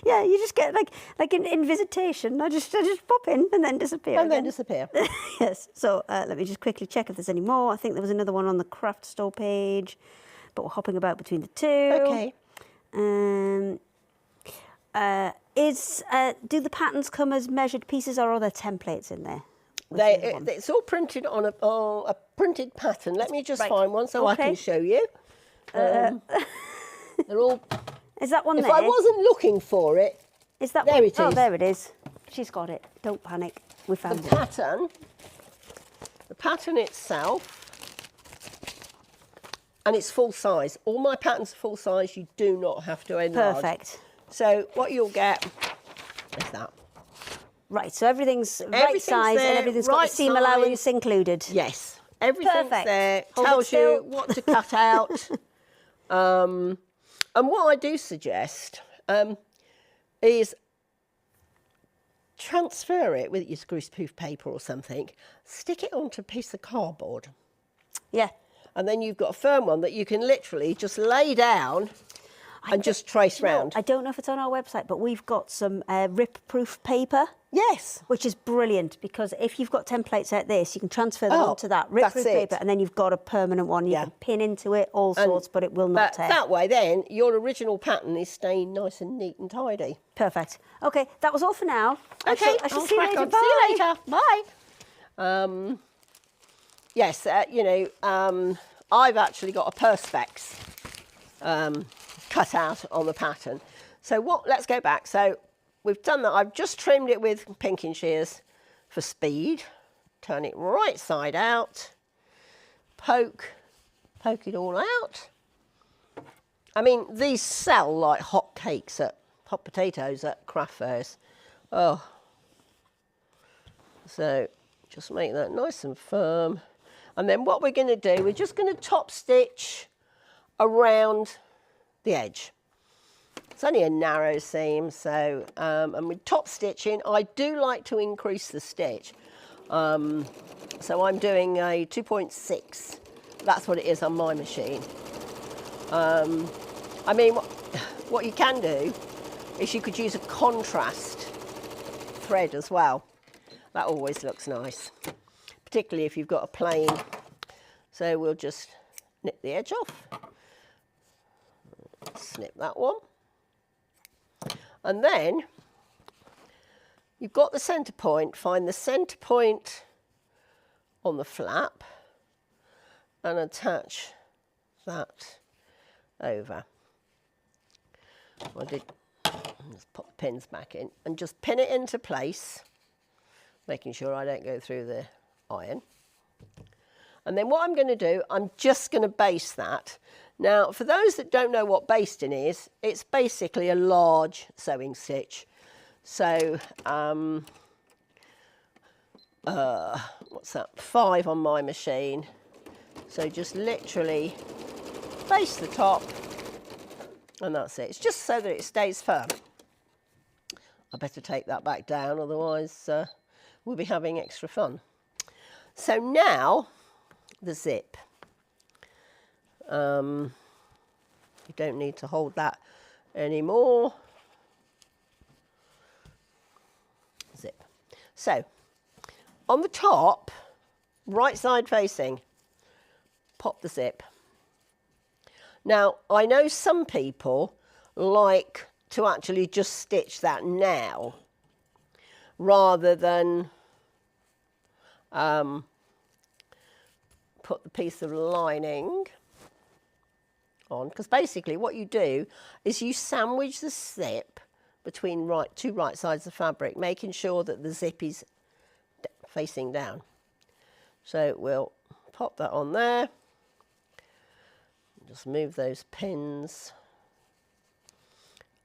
Yeah, you just get like in visitation. I just pop in and then disappear. And then again. disappear. Yes. So let me just quickly check if there's any more. I think there was another one on the craft store page, but we're hopping about between the two. Okay. Do the patterns come as measured pieces, or are there templates in there? It's all printed on a printed pattern. Let me just find one so I can show you. They're all. Is that one if there? I wasn't looking for it, Is that there one? it is. Oh, there it is. She's got it. Don't panic. We found the it. pattern itself, and it's full size. All my patterns are full size. You do not have to enlarge. Perfect. So what you'll get is that. Right, so everything's right size there, and everything's got right the seam size. allowance included. Yes, everything's Perfect. there. Hold it Tells still. you what to cut out. And what I do suggest is transfer it with your greaseproof paper or something, stick it onto a piece of cardboard. Yeah. And then you've got a firm one that you can literally just lay down and just trace round. I don't know if it's on our website, but we've got some rip-proof paper. Yes. Which is brilliant, because if you've got templates like this, you can transfer them onto that rip-proof that's it. paper, and then you've got a permanent one. You can pin into it, all sorts, but it will not tear. That way then, your original pattern is staying nice and neat and tidy. Perfect. Okay, that was all for now. Okay, I shall I'll see you crack later. on. Bye. See you later. Bye. Yes, I've actually got a perspex cut out on the pattern. So let's go back. So we've done that. I've just trimmed it with pinking shears for speed. Turn it right side out. Poke it all out. I mean, these sell like hot potatoes at craft fairs. Oh. So just make that nice and firm. And then what we're going to do, we're just going to top stitch around the edge. It's only a narrow seam, so, and with top stitching, I do like to increase the stitch. So I'm doing a 2.6. That's what it is on my machine. I mean, what you can do is you could use a contrast thread as well. That always looks nice, particularly if you've got a plain. So we'll just nip the edge off, snip that one, and then you've got the centre point. Find the centre point on the flap and attach that over. Just pop the pins back in and just pin it into place, making sure I don't go through the iron. And then what I'm going to do, I'm just going to baste that. Now, for those that don't know what basting is, it's basically a large sewing stitch. So, what's that? 5 on my machine. So just literally baste the top, and that's it. It's just so that it stays firm. I better take that back down, otherwise we'll be having extra fun. So now, the zip. You don't need to hold that anymore. Zip. So, on the top, right side facing, pop the zip. Now, I know some people like to actually just stitch that now, rather than put the piece of lining on, because basically what you do is you sandwich the zip between two right sides of the fabric, making sure that the zip is facing down. So we'll pop that on there, just move those pins,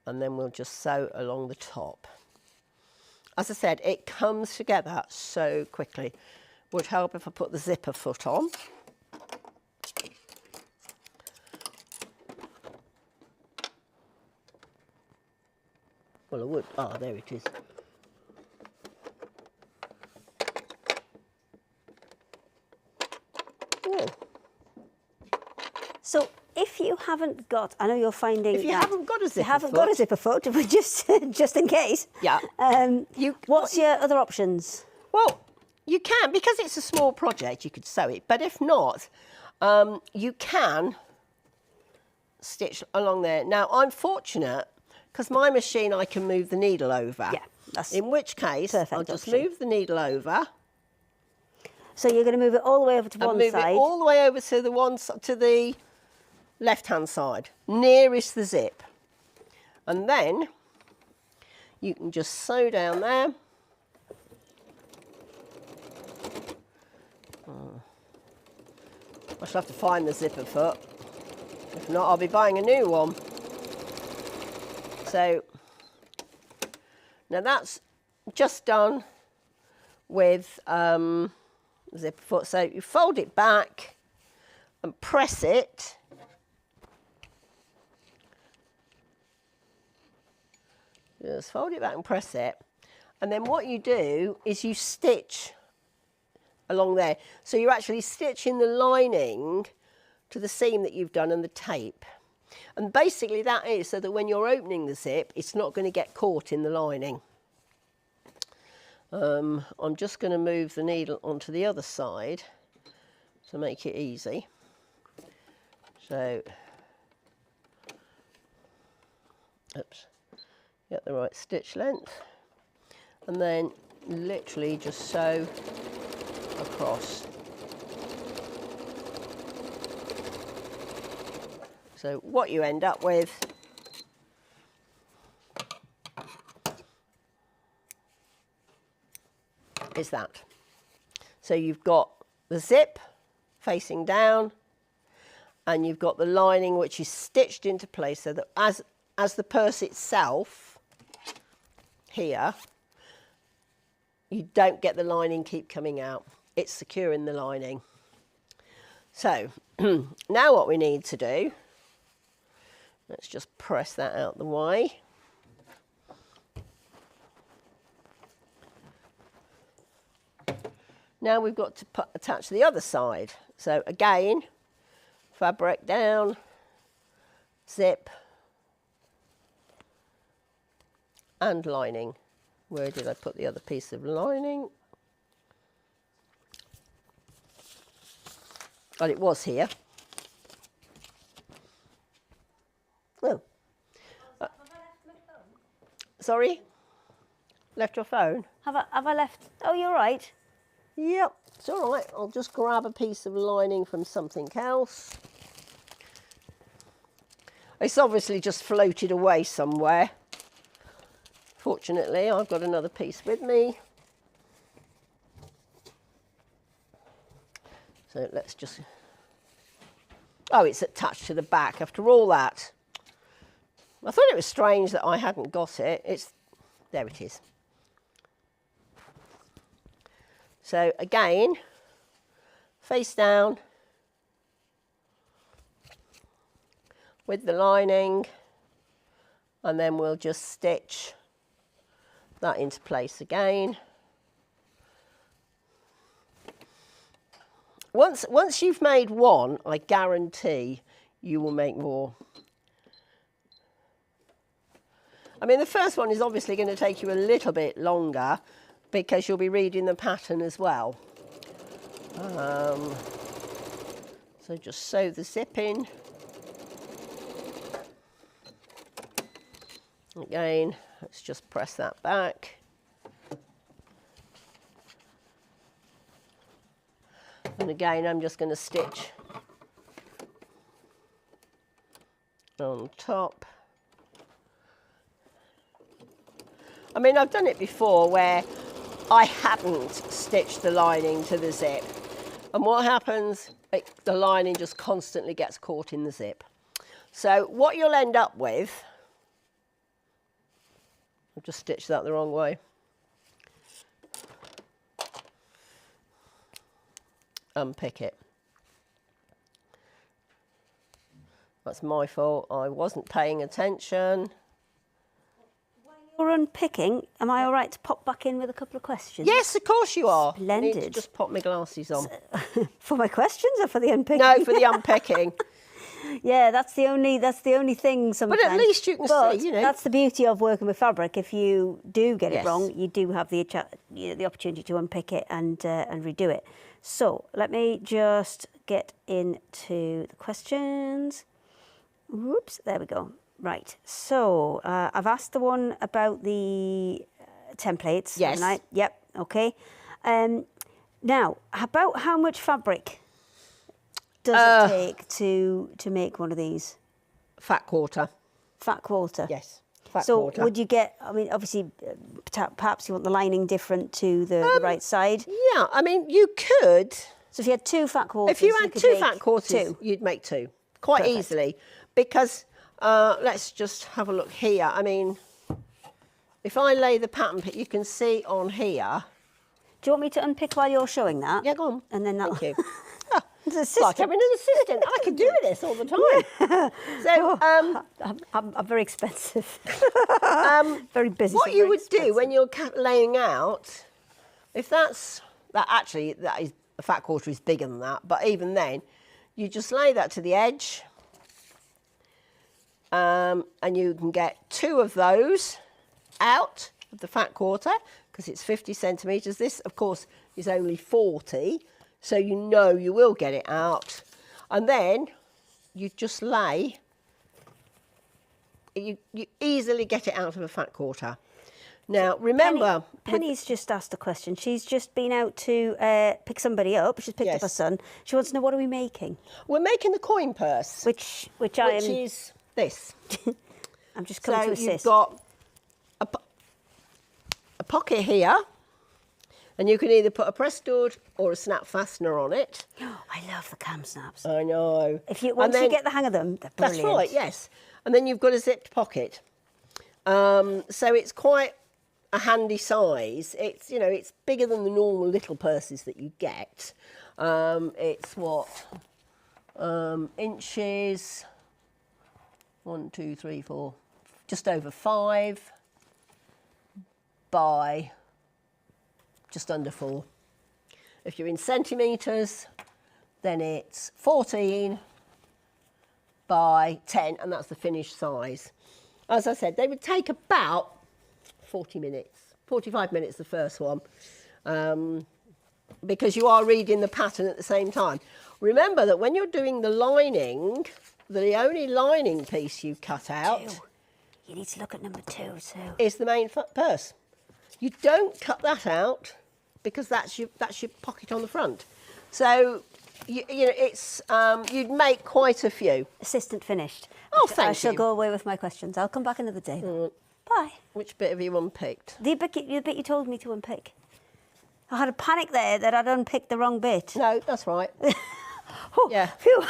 and then we'll just sew along the top. As I said, it comes together so quickly. Would help if I put the zipper foot on. Well, I would. Ah, there it is. Oh. So if you haven't got, I know you're finding If you that haven't got a zipper you haven't foot, got a zipper foot, but just in case. Yeah. What's your other options? Well, you can, because it's a small project, you could sew it. But if not, you can stitch along there. Now, I'm fortunate, because my machine, I can move the needle over. Yeah, that's in which case, perfect I'll just option. move the needle over. So you're going to move it all the way over to one Move side. it all the way over to the left-hand side, nearest the zip. And then you can just sew down there. I shall have to find the zipper foot. If not, I'll be buying a new one. So, now that's just done with zipper foot. So you fold it back and press it. Just fold it back and press it. And then what you do is you stitch along there. So you're actually stitching the lining to the seam that you've done and the tape. And basically that is so that when you're opening the zip, it's not going to get caught in the lining. I'm just going to move the needle onto the other side to make it easy. So, oops, get the right stitch length, and then literally just sew across. So what you end up with is that. So you've got the zip facing down, and you've got the lining which is stitched into place so that as the purse itself here, you don't get the lining keep coming out. It's secure in the lining. So now what we need to do, let's just press that out the way. Now we've got to attach the other side. So again, fabric down, zip, and lining. Where did I put the other piece of lining? Well, it was here. Oh. Sorry? Left your phone? Have I left? Oh, you're right. Yep, it's all right. I'll just grab a piece of lining from something else. It's obviously just floated away somewhere. Fortunately, I've got another piece with me. So let's just... Oh, it's attached to the back after all that. I thought it was strange that I hadn't got it. There it is. So again, face down with the lining, and then we'll just stitch that into place again. Once you've made one, I guarantee you will make more. I mean, the first one is obviously going to take you a little bit longer because you'll be reading the pattern as well. So just sew the zip in. Again, let's just press that back. And again, I'm just going to stitch on top. I mean, I've done it before where I hadn't stitched the lining to the zip. And what happens, the lining just constantly gets caught in the zip. So what you'll end up with, I've just stitched that the wrong way. Unpick it. That's my fault. I wasn't paying attention. While you're unpicking, am I all right to pop back in with a couple of questions? Yes, of course you are. Splendid. I need to just pop my glasses on. For my questions or for the unpicking? No, for the unpicking. Yeah, that's the only thing sometimes. But at least you can see, you know. That's the beauty of working with fabric. If you do get Yes. it wrong, you do have the opportunity to unpick it and redo it. So let me just get into the questions. Whoops, there we go. Right, so I've asked the one about the templates. Yes. Haven't I? Yep, okay. Now, about how much fabric does it take to make one of these? Fat quarter. Fat quarter? Yes, fat so quarter. would you get, I mean, obviously, perhaps you want the lining different to the right side. Yeah, I mean, you could. So if you had two fat quarters, If you had could two make fat quarters, two. you'd make two quite Perfect. easily. Because let's just have a look here. I mean, if I lay the pattern, you can see on here. Do you want me to unpick while you're showing that? Yeah, go on. And then that. Thank you. Oh, It's an it's like assistant. having an assistant. I could do this all the time. So, I'm very expensive. Very busy. what so you very would do expensive. when you're laying out, if that is a fat quarter is bigger than that, but even then, you just lay that to the edge, and you can get two of those out of the fat quarter because it's 50 centimetres. This, of course, is only 40, so you know you will get it out. And then you just lay, you easily get it out of a fat quarter. Now, remember... Penny's just asked a question. She's just been out to pick somebody up. She's picked up her Yes. son. She wants to know, what are we making? We're making the coin purse, Which which is this. I'm just coming to So assist. you've got a pocket here, and you can either put a press stud or a snap fastener on it. I love the cam snaps. I know. Once you get the hang of them, they're brilliant. That's right, yes. And then you've got a zipped pocket. So it's quite a handy size. It's, it's bigger than the normal little purses that you get. It's what? Inches, 1, 2, 3, 4, just over 5 by just under 4. If you're in centimetres, then it's 14 by 10, and that's the finished size. As I said, they would take about 40 minutes, 45 minutes the first one, because you are reading the pattern at the same time. Remember that when you're doing the lining, the only lining piece you cut out You need to look at number 2, Sue. is the main purse. You don't cut that out because that's your pocket on the front. So you know it's you'd make quite a few. Assistant finished. Oh, thank you. I shall go away with my questions. I'll come back another day. Bye. Which bit have you unpicked? The bit you told me to unpick. I had a panic there that I'd unpicked the wrong bit. No, that's right. Oh, Yeah. Phew.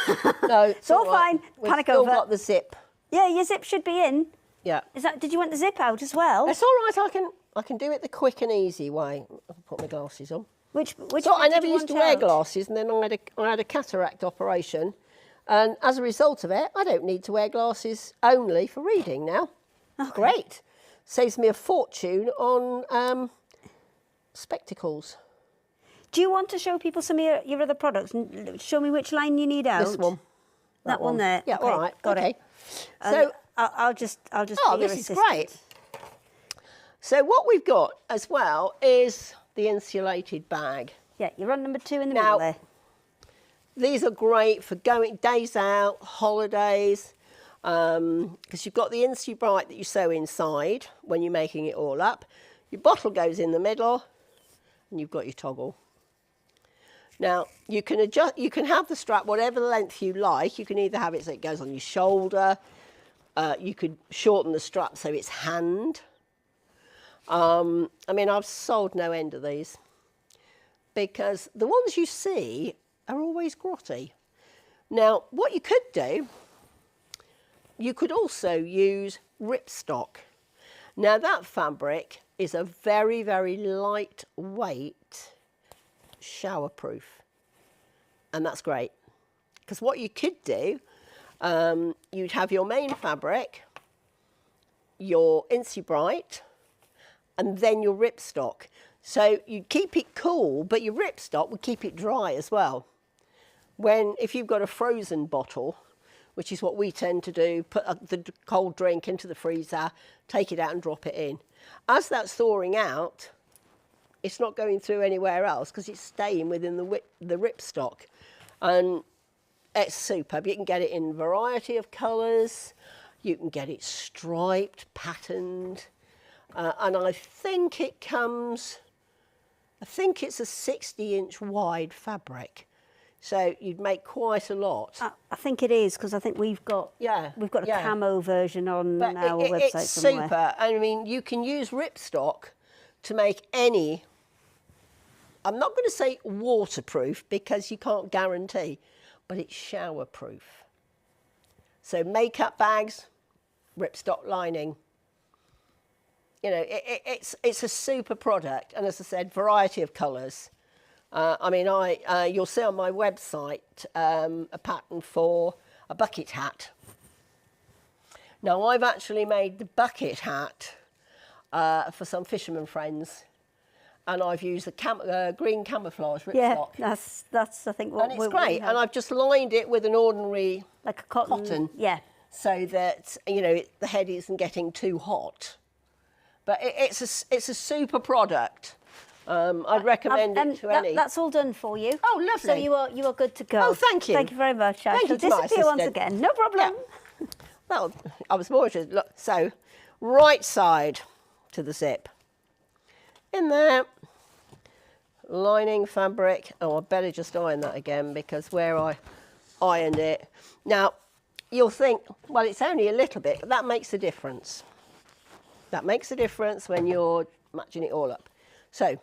No, it's all right. fine. We've Panic still over. got the zip. Yeah, your zip should be in. Yeah. Did you want the zip out as well? It's all right. I can do it the quick and easy way. I'll put my glasses on. Which So I bit never did you used to want wear out? glasses, and then I had a cataract operation, and as a result of it, I don't need to wear glasses only for reading now. Okay. Great, saves me a fortune on spectacles. Do you want to show people some of your other products and show me which line you need out? This one. That one there. Yeah, Okay, all right. got okay. it. So, I'll just. oh, be your this is assistant. great. So what we've got as well is the insulated bag. Yeah, you're on number 2 in the Now- middle there. These are great for going days out, holidays, because you've got the Insubright that you sew inside when you're making it all up. Your bottle goes in the middle, and you've got your toggle. Now you can adjust. You can have the strap whatever length you like. You can either have it so it goes on your shoulder. You could shorten the strap so it's hand. I mean, I've sold no end of these because the ones you see are always grotty. Now, what you could do, you could also use ripstock. Now, that fabric is a very, very lightweight, showerproof, and that's great. Because what you could do, you'd have your main fabric, your Insubright, and then your ripstock. So you'd keep it cool, but your ripstock would keep it dry as well. If you've got a frozen bottle, which is what we tend to do, put the cold drink into the freezer, take it out and drop it in. As that's thawing out, it's not going through anywhere else because it's staying within the ripstock. And it's superb. You can get it in a variety of colours. You can get it striped, patterned. And I think it comes, I think it's a 60-inch wide fabric. So you'd make quite a lot. I think it is because I think we've got a camo version on But our website it's somewhere. super. I mean, you can use ripstock to make any, I'm not going to say waterproof because you can't guarantee, but it's showerproof. So makeup bags, ripstock lining. You know, it's a super product, and as I said, variety of colours. I mean, you'll see on my website a pattern for a bucket hat. Now, I've actually made the bucket hat for some fishermen friends, and I've used the green camouflage ripstock. Yeah, that's I think what And it's great, and I've just lined it with an ordinary like a cotton. Yeah. so that, you know, the head isn't getting too hot. But it's a super product. I'd recommend it to any. That's all done for you. Oh, lovely. So you are good to go. Oh, thank you. Thank you very much. I Thank shall you to my disappear once assistant. again. No problem. Yeah. Well, I was more interested. Look, so right side to the zip. In there, lining fabric. Oh, I better just iron that again because where I ironed it. Now, you'll think, well, it's only a little bit, but that makes a difference. That makes a difference when you're matching it all up. So,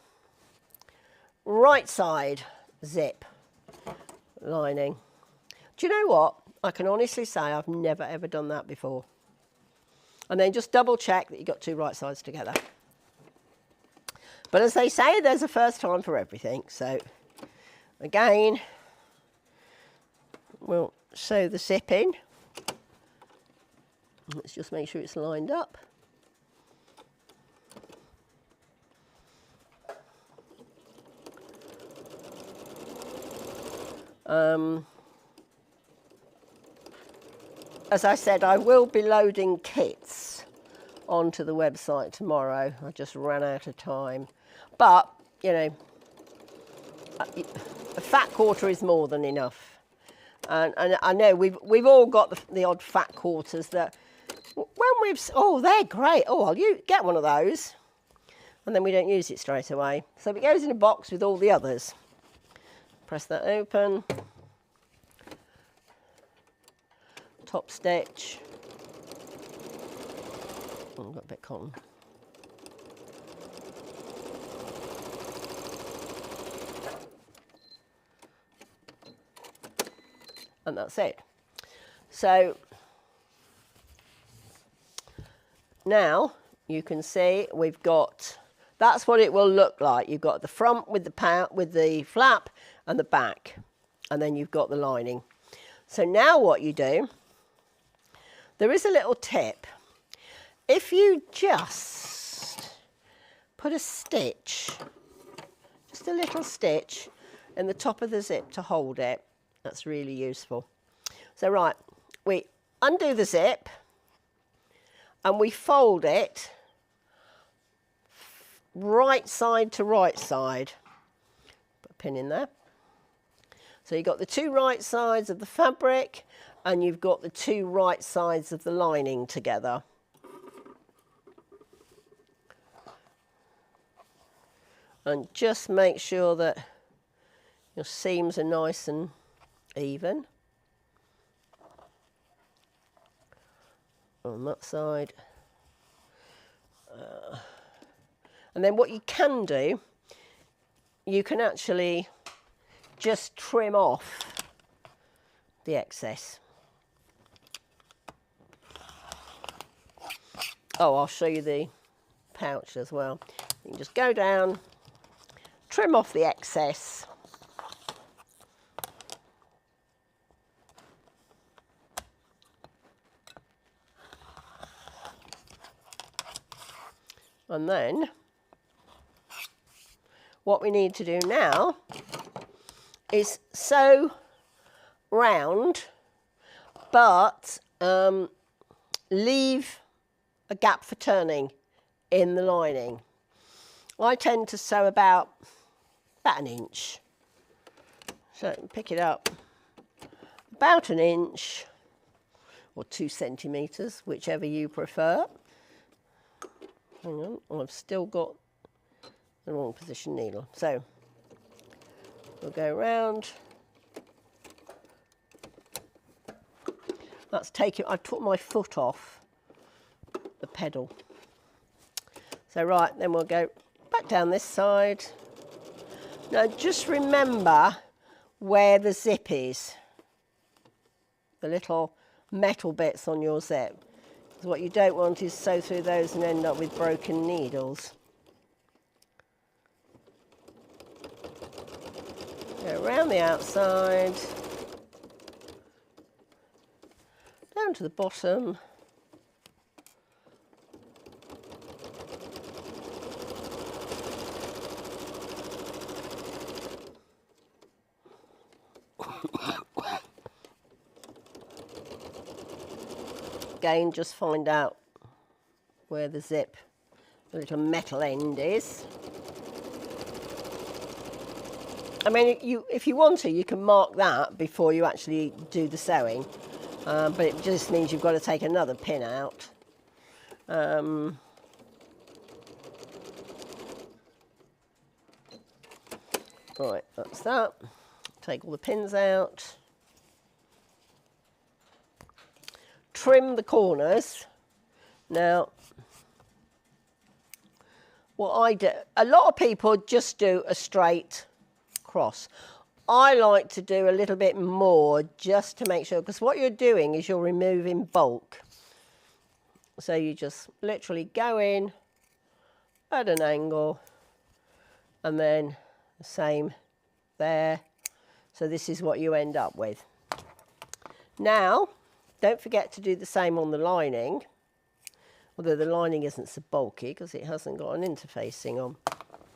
right side zip, lining. Do you know what? I can honestly say I've never ever done that before. And then just double check that you've got two right sides together. But as they say, there's a first time for everything. So, again, we'll sew the zip in. Let's just make sure it's lined up. As I said, I will be loading kits onto the website tomorrow. I just ran out of time. But, you know, a fat quarter is more than enough. And I know we've all got the odd fat quarters that when we've, oh, they're great. Oh, I'll get one of those. And then we don't use it straight away. So it goes in a box with all the others. Press that open. Top stitch. Oh, I've got a bit of cotton. And that's it. So now you can see we've got, that's what it will look like. You've got the front with the flap and the back, and then you've got the lining. So now what you do, there is a little tip. If you just put a stitch, just a little stitch in the top of the zip to hold it, that's really useful. So right, we undo the zip and we fold it right side to right side. Put a pin in there. So you've got the two right sides of the fabric and you've got the two right sides of the lining together. And just make sure that your seams are nice and even. On that side. And then what you can do, you can actually just trim off the excess. Oh, I'll show you the pouch as well. You can just go down, trim off the excess. And then what we need to do now is sew round, but leave a gap for turning in the lining. I tend to sew about an inch. So pick it up about an inch or 2 centimetres, whichever you prefer. Hang on, I've still got the wrong position needle. So we'll go around. That's taken, I took my foot off the pedal. So right, then we'll go back down this side. Now just remember where the zip is. The little metal bits on your zip. Because what you don't want is sew through those and end up with broken needles. Go around the outside, down to the bottom. Again, just find out where the zip, the little metal end is. I mean, if you want to, you can mark that before you actually do the sewing, but it just means you've got to take another pin out. Right, that's that. Take all the pins out. Trim the corners. Now, what I do, a lot of people just do a straight cross. I like to do a little bit more just to make sure, because what you're doing is you're removing bulk. So you just literally go in at an angle and then the same there. So this is what you end up with. Now, don't forget to do the same on the lining, although the lining isn't so bulky because it hasn't got an interfacing on.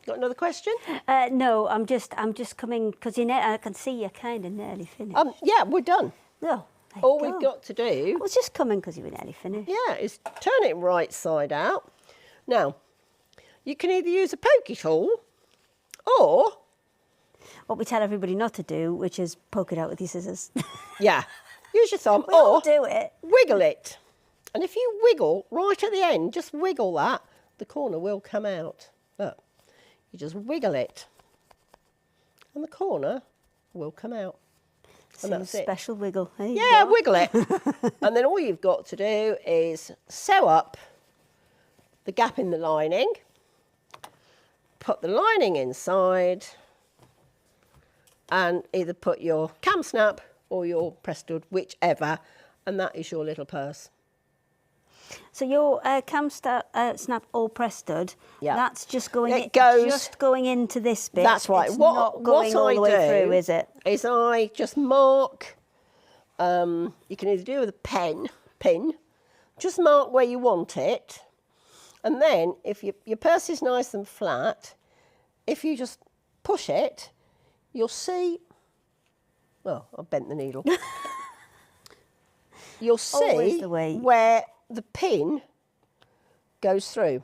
Got another question? No, I'm just coming because I can see you're kind of nearly finished. Yeah, we're done. No. All we've got to do, I was just coming because you were nearly finished. yeah, is turn it right side out. Now, you can either use a pokey tool or, What we tell everybody not to do, which is poke it out with your scissors. yeah, use your thumb We all or do it. wiggle it. And if you wiggle right at the end, just wiggle that, the corner will come out. Look, you just wiggle it and the corner will come out. And that's it. Special wiggle. There you Yeah, go. wiggle it. And then all you've got to do is sew up the gap in the lining, put the lining inside, and either put your cam snap or your press stud, whichever, and that is your little purse. So your snap or press stud, Yeah. that's just going It goes- just going into this bit. That's right. It's not going all I the way do through, is it? Is I just mark. You can either do it with a pin, just mark where you want it, and then if your purse is nice and flat, if you just push it, you'll see. Well, I've bent the needle. You'll Always see the way. where the pin goes through.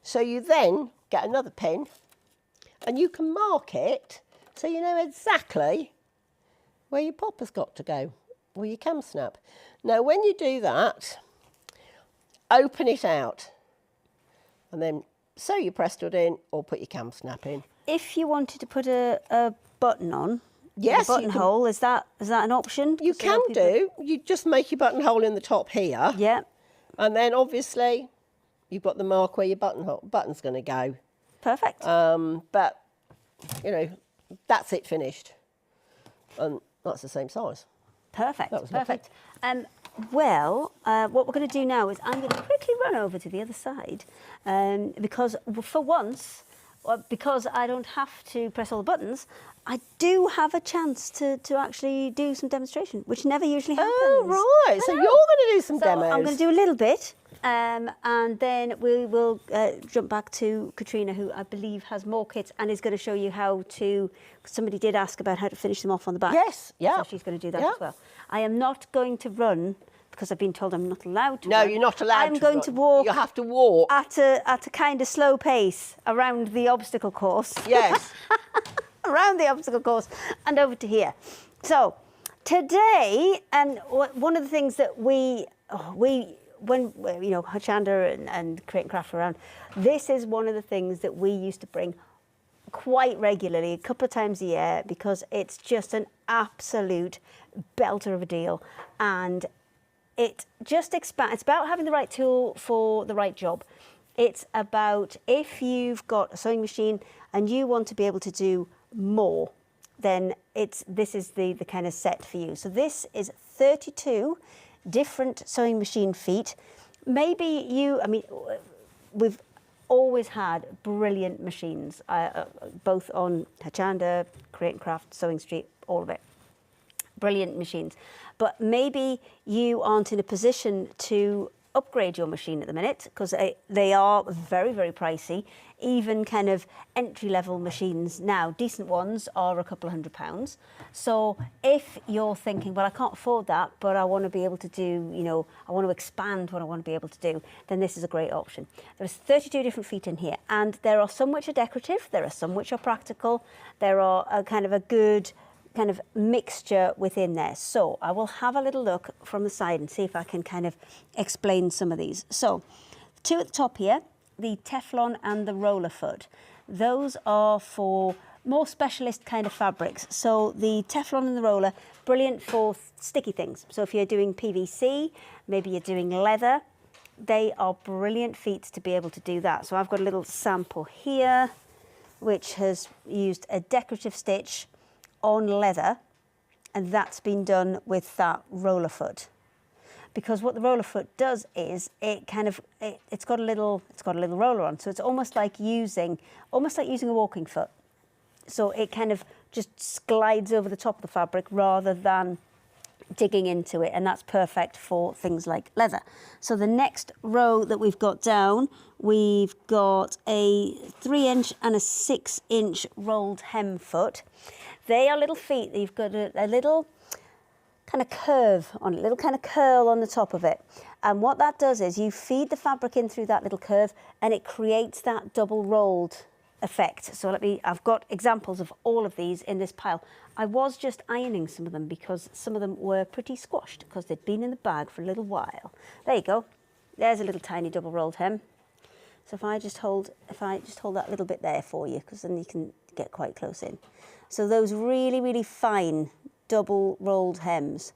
So you then get another pin and you can mark it so you know exactly where your popper's got to go, or your cam snap. Now when you do that, open it out and then sew your press stud in or put your cam snap in. If you wanted to put a button on, Yes, a you buttonhole, is that an option? You Because a lot can of people- do. You just make your buttonhole in the top here. Yeah, And then obviously you've got the mark where your button's going to go. perfect. But, you know, that's it finished. And that's the same size. Perfect, That was lovely. perfect. What we're going to do now is I'm going to quickly run over to the other side because for once, because I don't have to press all the buttons, I do have a chance to actually do some demonstration, which never usually happens. Oh, right. So I you're know. going to do some So demos. I'm going to do a little bit and then we will jump back to Katrina, who I believe has more kits and is going to show you how to, somebody did ask about how to finish them off on the back. Yes, yeah. So she's going to do that Yeah. as well. I am not going to run because I've been told I'm not allowed to No, run. you're not allowed I'm to going run. to walk You have to walk. at a kind of slow pace around the obstacle course. Yes. Around the obstacle course and over to here. So today, and one of the things that when you know Hochanda and Create and Craft were around, this is one of the things that we used to bring quite regularly, a couple of times a year, because it's just an absolute belter of a deal, and it just expands. It's about having the right tool for the right job. It's about if you've got a sewing machine and you want to be able to do more, then this is the kind of set for you. So this is 32 different sewing machine feet. Maybe we've always had brilliant machines, both on Hochanda, Create and Craft, Sewing Street, all of it. Brilliant machines. But maybe you aren't in a position to upgrade your machine at the minute because they are very, very pricey. Even kind of entry-level machines now, decent ones, are a couple of £100. So if you're thinking, well, I can't afford that, but I want to be able to do, I want to expand what I want to be able to do, then this is a great option. There's 32 different feet in here, and there are some which are decorative, there are some which are practical, there are a good kind of mixture within there. So I will have a little look from the side and see if I can kind of explain some of these. So two at the top here, the Teflon and the roller foot. Those are for more specialist kind of fabrics. So the Teflon and the roller, brilliant for sticky things. So if you're doing PVC, maybe you're doing leather, they are brilliant feet to be able to do that. So I've got a little sample here, which has used a decorative stitch on leather, and that's been done with that roller foot. Because what the roller foot does is it's got a little roller on, so it's almost like using a walking foot. So it kind of just glides over the top of the fabric rather than digging into it, and that's perfect for things like leather. So the next row that we've got down, we've got a 3-inch and a 6-inch rolled hem foot. They are little feet. You've got a little kind of curve on it, little kind of curl on the top of it. And what that does is you feed the fabric in through that little curve and it creates that double rolled effect. So I've got examples of all of these in this pile. I was just ironing some of them because some of them were pretty squashed because they'd been in the bag for a little while. There you go. There's a little tiny double rolled hem. So if I just hold that little bit there for you, because then you can get quite close in. So those really, really fine double rolled hems,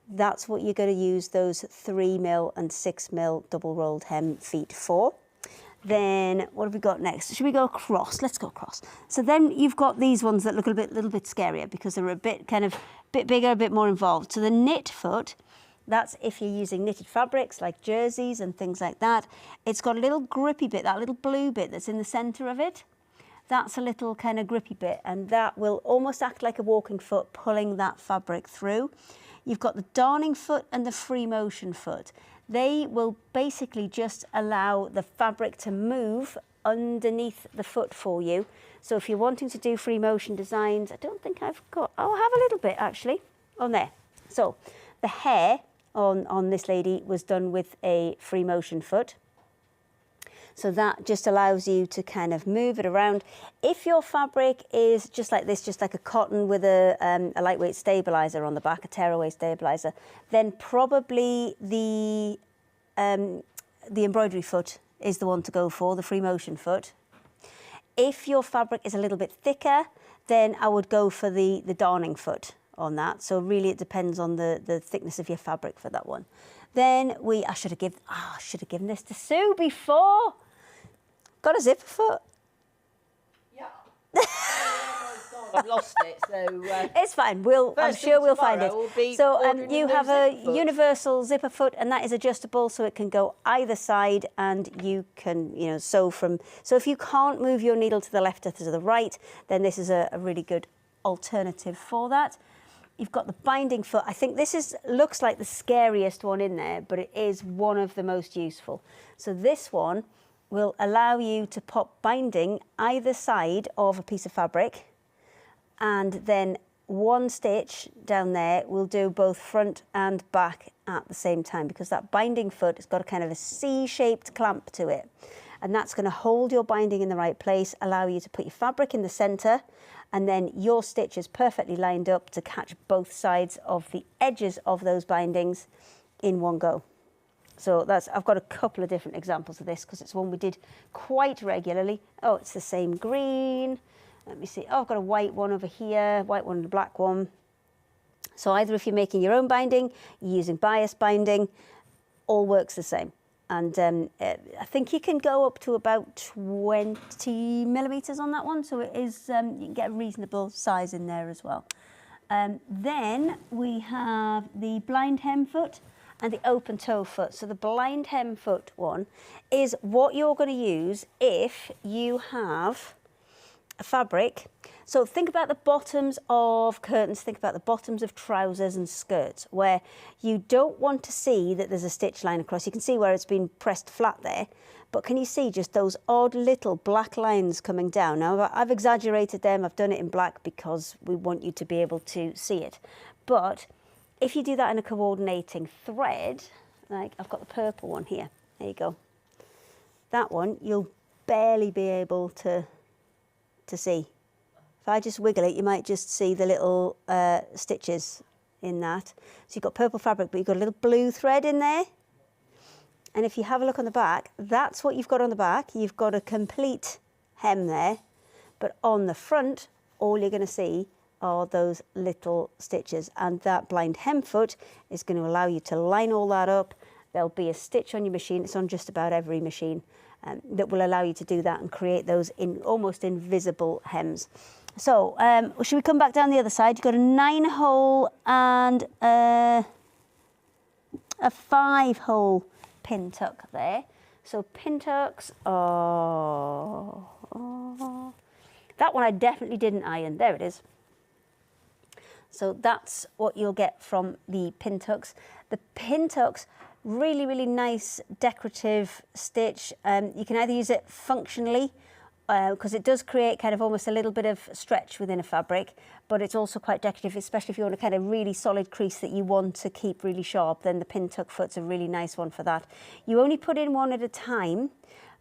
that's what you're going to use those 3mm and 6mm double rolled hem feet for. Then what have we got next? Should we go across? Let's go across. So then you've got these ones that look a little bit scarier because they're a bit bigger, a bit more involved. So the knit foot, that's if you're using knitted fabrics like jerseys and things like that. It's got a little grippy bit, that little blue bit that's in the centre of it. That's a little kind of grippy bit, and that will almost act like a walking foot, pulling that fabric through. You've got the darning foot and the free motion foot. They will basically just allow the fabric to move underneath the foot for you. So if you're wanting to do free motion designs, I don't think I've got, oh, I have a little bit actually on there. So the hair on this lady was done with a free motion foot. So that just allows you to kind of move it around. If your fabric is just like this, just like a cotton with a lightweight stabilizer on the back, a tearaway stabilizer, then probably the embroidery foot is the one to go for, the free motion foot. If your fabric is a little bit thicker, then I would go for the darning foot on that. So really it depends on the thickness of your fabric for that one. Then I should have given this to Sue before. Got a zipper foot. Yeah. I've lost it, so it's fine. I'm sure we'll find it. So you have a universal zipper foot, and that is adjustable, so it can go either side, and you can, sew from. So if you can't move your needle to the left or to the right, then this is a really good alternative for that. You've got the binding foot. I think this looks like the scariest one in there, but it is one of the most useful. So this one will allow you to pop binding either side of a piece of fabric, and then one stitch down there will do both front and back at the same time, because that binding foot has got a kind of a C-shaped clamp to it. And that's going to hold your binding in the right place, allow you to put your fabric in the centre, and then your stitch is perfectly lined up to catch both sides of the edges of those bindings in one go. So I've got a couple of different examples of this because it's one we did quite regularly. Oh, it's the same green. Let me see. Oh, I've got a white one over here, white one and a black one. So either if you're making your own binding, you're using bias binding, all works the same. And I think you can go up to about 20 millimetres on that one. So it is, you can get a reasonable size in there as well. Then we have the blind hem foot and the open toe foot. So the blind hem foot one is what you're going to use if you have a fabric. So think about the bottoms of curtains, think about the bottoms of trousers and skirts, where you don't want to see that there's a stitch line across. You can see where it's been pressed flat there, but can you see just those odd little black lines coming down? Now, I've exaggerated them. I've done it in black because we want you to be able to see it. But if you do that in a coordinating thread, like I've got the purple one here, there you go. That one, you'll barely be able to see. If I just wiggle it, you might just see the little stitches in that. So you've got purple fabric, but you've got a little blue thread in there. And if you have a look on the back, that's what you've got on the back. You've got a complete hem there, but on the front, all you're going to see are those little stitches. And that blind hem foot is going to allow you to line all that up. There'll be a stitch on your machine. It's on just about every machine. That will allow you to do that and create those almost invisible hems. So should we come back down the other side? You've got a 9-hole and a 5-hole pin tuck there. So pin tucks are, that one I definitely didn't iron. There it is. So that's what you'll get from the pin tucks. The pin tucks, really, really nice decorative stitch. You can either use it functionally, because it does create kind of almost a little bit of stretch within a fabric, but it's also quite decorative, especially if you want a kind of really solid crease that you want to keep really sharp, then the pin tuck foot's a really nice one for that. You only put in one at a time,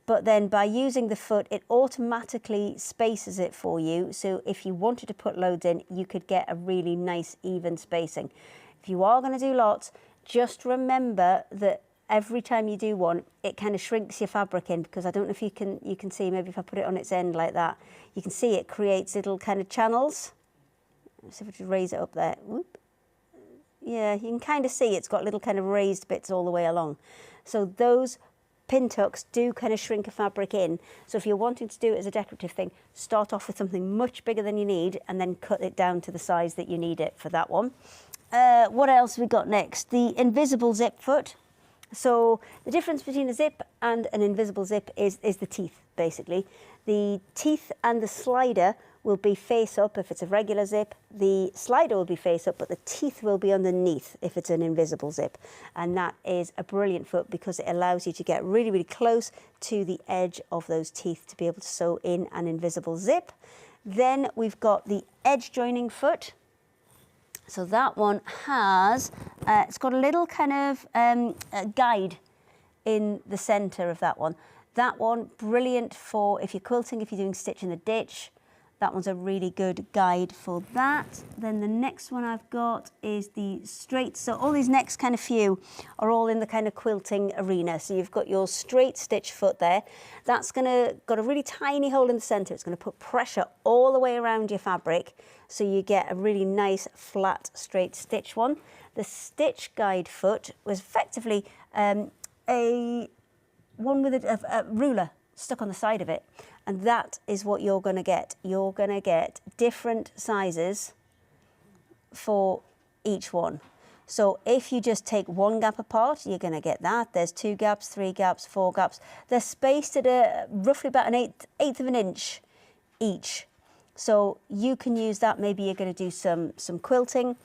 but then by using the foot, it automatically spaces it for you. So if you wanted to put loads in, you could get a really nice even spacing. If you are going to do lots, just remember that every time you do one, it kind of shrinks your fabric in, because I don't know if you can see, maybe if I put it on its end like that, you can see it creates little kind of channels. Let's see if I just raise it up there. Whoop. Yeah, you can kind of see it's got little kind of raised bits all the way along. So those pin tucks do kind of shrink a fabric in. So if you're wanting to do it as a decorative thing, start off with something much bigger than you need and then cut it down to the size that you need it for that one. What else have we got next? The invisible zip foot. So the difference between a zip and an invisible zip is the teeth, basically. The teeth and the slider will be face up if it's a regular zip. The slider will be face up, but the teeth will be underneath if it's an invisible zip. And that is a brilliant foot because it allows you to get really, really close to the edge of those teeth to be able to sew in an invisible zip. Then we've got the edge joining foot. So that one has, it's got a little kind of guide in the centre of that one. That one, brilliant for if you're quilting, if you're doing stitch in the ditch. That one's a really good guide for that. Then the next one I've got is the straight. So all these next kind of few are all in the kind of quilting arena. So you've got your straight stitch foot there. That's got a really tiny hole in the centre. It's going to put pressure all the way around your fabric. So you get a really nice flat straight stitch one. The stitch guide foot was effectively a one with a ruler stuck on the side of it. And that is what you're going to get. You're going to get different sizes for each one. So if you just take one gap apart, you're going to get that. There's 2 gaps, 3 gaps, 4 gaps. They're spaced at roughly about an eighth of an inch each. So you can use that. Maybe you're going to do some quilting.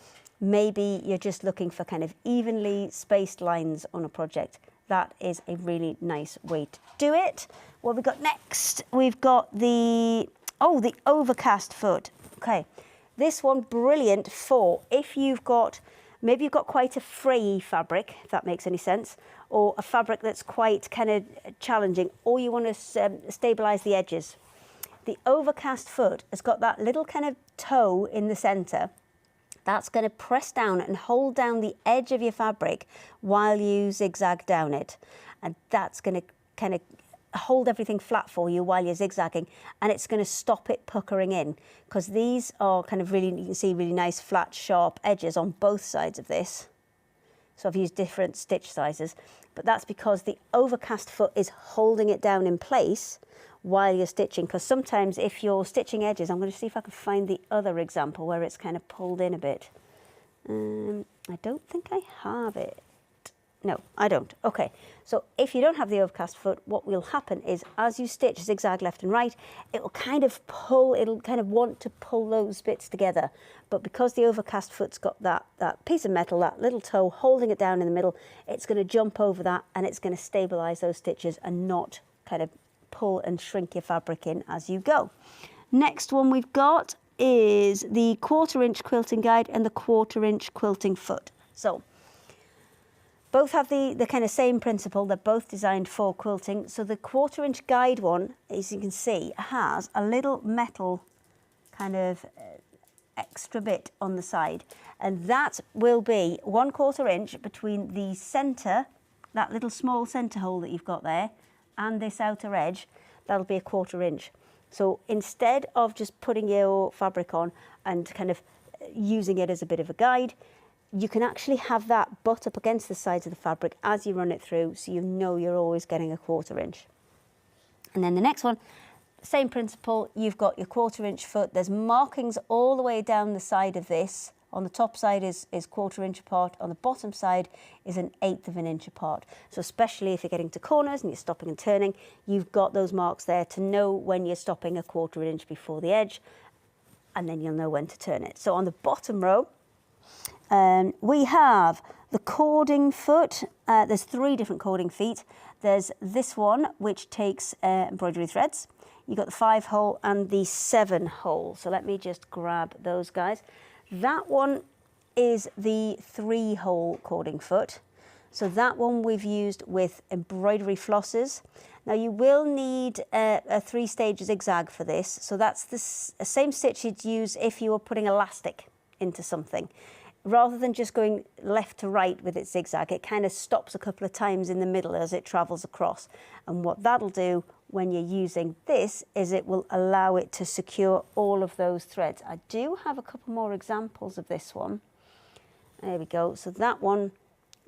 Maybe you're just looking for kind of evenly spaced lines on a project. That is a really nice way to do it. What have we got next? We've got the overcast foot. Okay, this one brilliant for if you've got, maybe you've got quite a fray fabric, if that makes any sense, or a fabric that's quite kind of challenging, or you want to stabilise the edges. The overcast foot has got that little kind of toe in the centre. That's going to press down and hold down the edge of your fabric while you zigzag down it. And that's going to kind of hold everything flat for you while you're zigzagging, and it's going to stop it puckering in, because these are kind of really, you can see really nice flat sharp edges on both sides of this. So I've used different stitch sizes, but that's because the overcast foot is holding it down in place while you're stitching, because sometimes if you're stitching edges, I'm going to see if I can find the other example where it's kind of pulled in a bit. I don't think I have it. No, I don't. Okay, so if you don't have the overcast foot, what will happen is as you stitch zigzag left and right, it will kind of pull, it'll kind of want to pull those bits together. But because the overcast foot's got that piece of metal, that little toe holding it down in the middle, it's going to jump over that and it's going to stabilise those stitches and not kind of pull and shrink your fabric in as you go. Next one we've got is the 1/4 inch quilting guide and the 1/4 inch quilting foot. So both have the kind of same principle. They're both designed for quilting. So the 1/4 inch guide one, as you can see, has a little metal kind of extra bit on the side. And that will be 1/4 inch between the centre, that little small centre hole that you've got there, and this outer edge. That'll be 1/4 inch. So instead of just putting your fabric on and kind of using it as a bit of a guide, you can actually have that butt up against the sides of the fabric as you run it through, so you know you're always getting 1/4 inch. And then the next one, same principle, you've got your 1/4 inch foot. There's markings all the way down the side of this. On the top side is 1/4 inch apart. On the bottom side is 1/8 of an inch apart. So especially if you're getting to corners and you're stopping and turning, you've got those marks there to know when you're stopping 1/4 inch before the edge, and then you'll know when to turn it. So on the bottom row, We have the cording foot. There's 3 different cording feet. There's this one, which takes embroidery threads. You've got the 5-hole and the 7-hole. So let me just grab those guys. That one is the 3-hole cording foot. So that one we've used with embroidery flosses. Now you will need a 3-stage zigzag for this. So that's the same stitch you'd use if you were putting elastic into something. Rather than just going left to right with its zigzag, it kind of stops a couple of times in the middle as it travels across. And what that'll do when you're using this is it will allow it to secure all of those threads. I do have a couple more examples of this one. There we go. So that one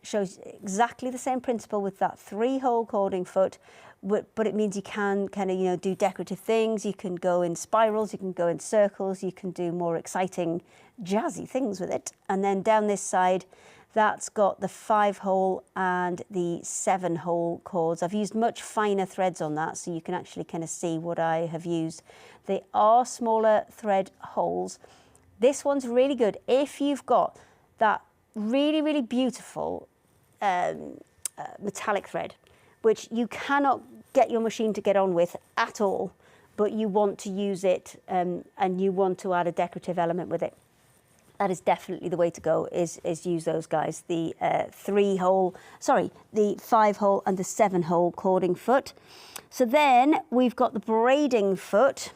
shows exactly the same principle with that 3-hole cording foot, but it means you can kind of, you know, do decorative things. You can go in spirals, you can go in circles, you can do more exciting, jazzy things with it. And then down this side, that's got the 5-hole and the 7-hole cords. I've used much finer threads on that, so you can actually kind of see what I have used. They are smaller thread holes. This one's really good if you've got that really, really beautiful metallic thread, which you cannot get your machine to get on with at all, but you want to use it and you want to add a decorative element with it. That is definitely the way to go, is use those guys, the 5-hole and the 7-hole cording foot. So then we've got the braiding foot.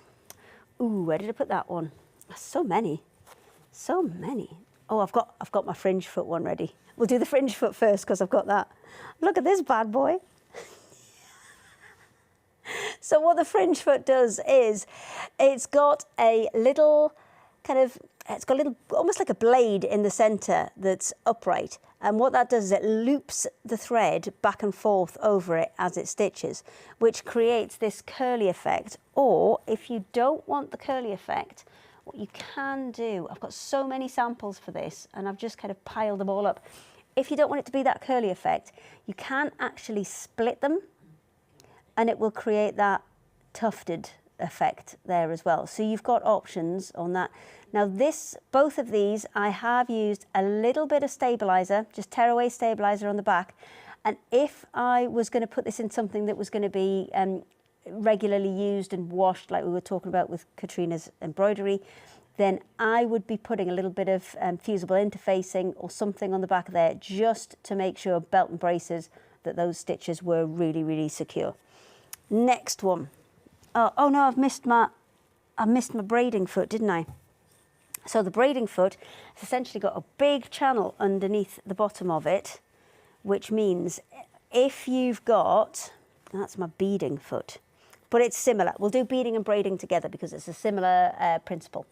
Ooh, where did I put that one? So many. Oh, I've got my fringe foot one ready. We'll do the fringe foot first because I've got that. Look at this bad boy. So what the fringe foot does is it's got a little almost like a blade in the center that's upright. And what that does is it loops the thread back and forth over it as it stitches, which creates this curly effect. Or if you don't want the curly effect, what you can do, I've got so many samples for this and I've just kind of piled them all up. If you don't want it to be that curly effect, you can actually split them and it will create that tufted effect there as well. So you've got options on that. Now both of these, I have used a little bit of stabilizer, just tearaway stabilizer on the back. And if I was going to put this in something that was going to be regularly used and washed, like we were talking about with Katrina's embroidery, then I would be putting a little bit of fusible interfacing or something on the back of there, just to make sure, belt and braces, that those stitches were really, really secure. Next one. Oh no, I missed my braiding foot, didn't I? So the braiding foot has essentially got a big channel underneath the bottom of it, which means if you've got, that's my beading foot, but it's similar. We'll do beading and braiding together because it's a similar principle.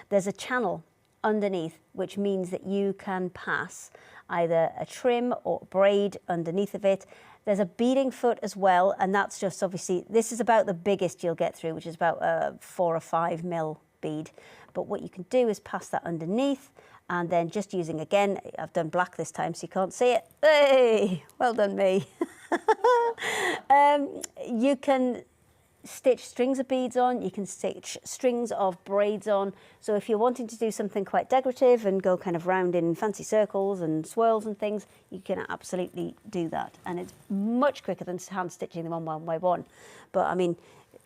There's a channel underneath, which means that you can pass either a trim or braid underneath of it. There's a beading foot as well, and that's just obviously, this is about the biggest you'll get through, which is about a 4 or 5 mil bead. But what you can do is pass that underneath, and then just using, again, I've done black this time so you can't see it. Hey, well done me. You can stitch strings of beads on, you can stitch strings of braids on. So if you're wanting to do something quite decorative and go kind of round in fancy circles and swirls and things, you can absolutely do that. And it's much quicker than hand stitching them on one by one. But I mean,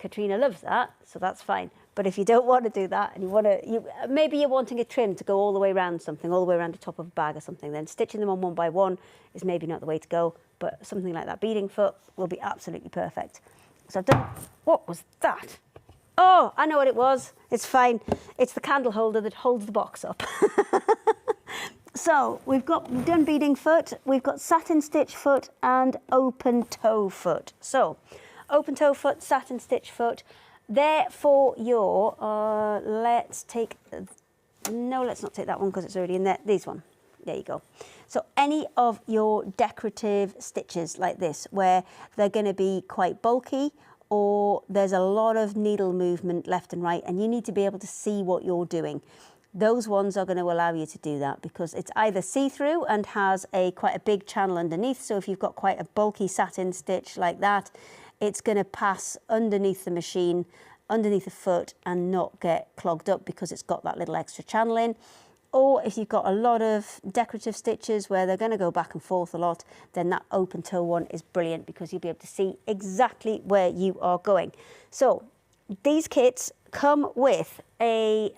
Katrina loves that, so that's fine. But if you don't want to do that and maybe you're wanting a trim to go all the way around something, all the way around the top of a bag or something, then stitching them on one by one is maybe not the way to go. But something like that beading foot will be absolutely perfect. So I've done, what was that? Oh, I know what it was. It's fine. It's the candle holder that holds the box up. So we've done beading foot, we've got satin stitch foot and open toe foot. So open toe foot, satin stitch foot. There for your, let's not take that one because it's already in there. These one. There you go. So any of your decorative stitches like this, where they're going to be quite bulky or there's a lot of needle movement left and right and you need to be able to see what you're doing, those ones are going to allow you to do that because it's either see-through and has quite a big channel underneath. So if you've got quite a bulky satin stitch like that, it's going to pass underneath the machine, underneath the foot and not get clogged up because it's got that little extra channel in. Or if you've got a lot of decorative stitches where they're going to go back and forth a lot, then that open toe one is brilliant because you'll be able to see exactly where you are going. So these kits come with a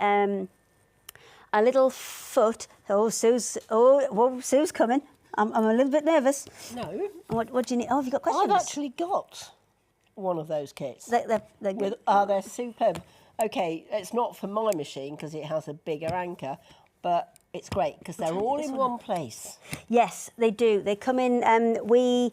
little foot. Oh, Sue's coming. I'm a little bit nervous. No. What do you need? Oh, have you got questions? I've actually got one of those kits. They're They're superb. Okay, it's not for my machine because it has a bigger anchor, but it's great because they're all in one place. Yes, they do. They come in. We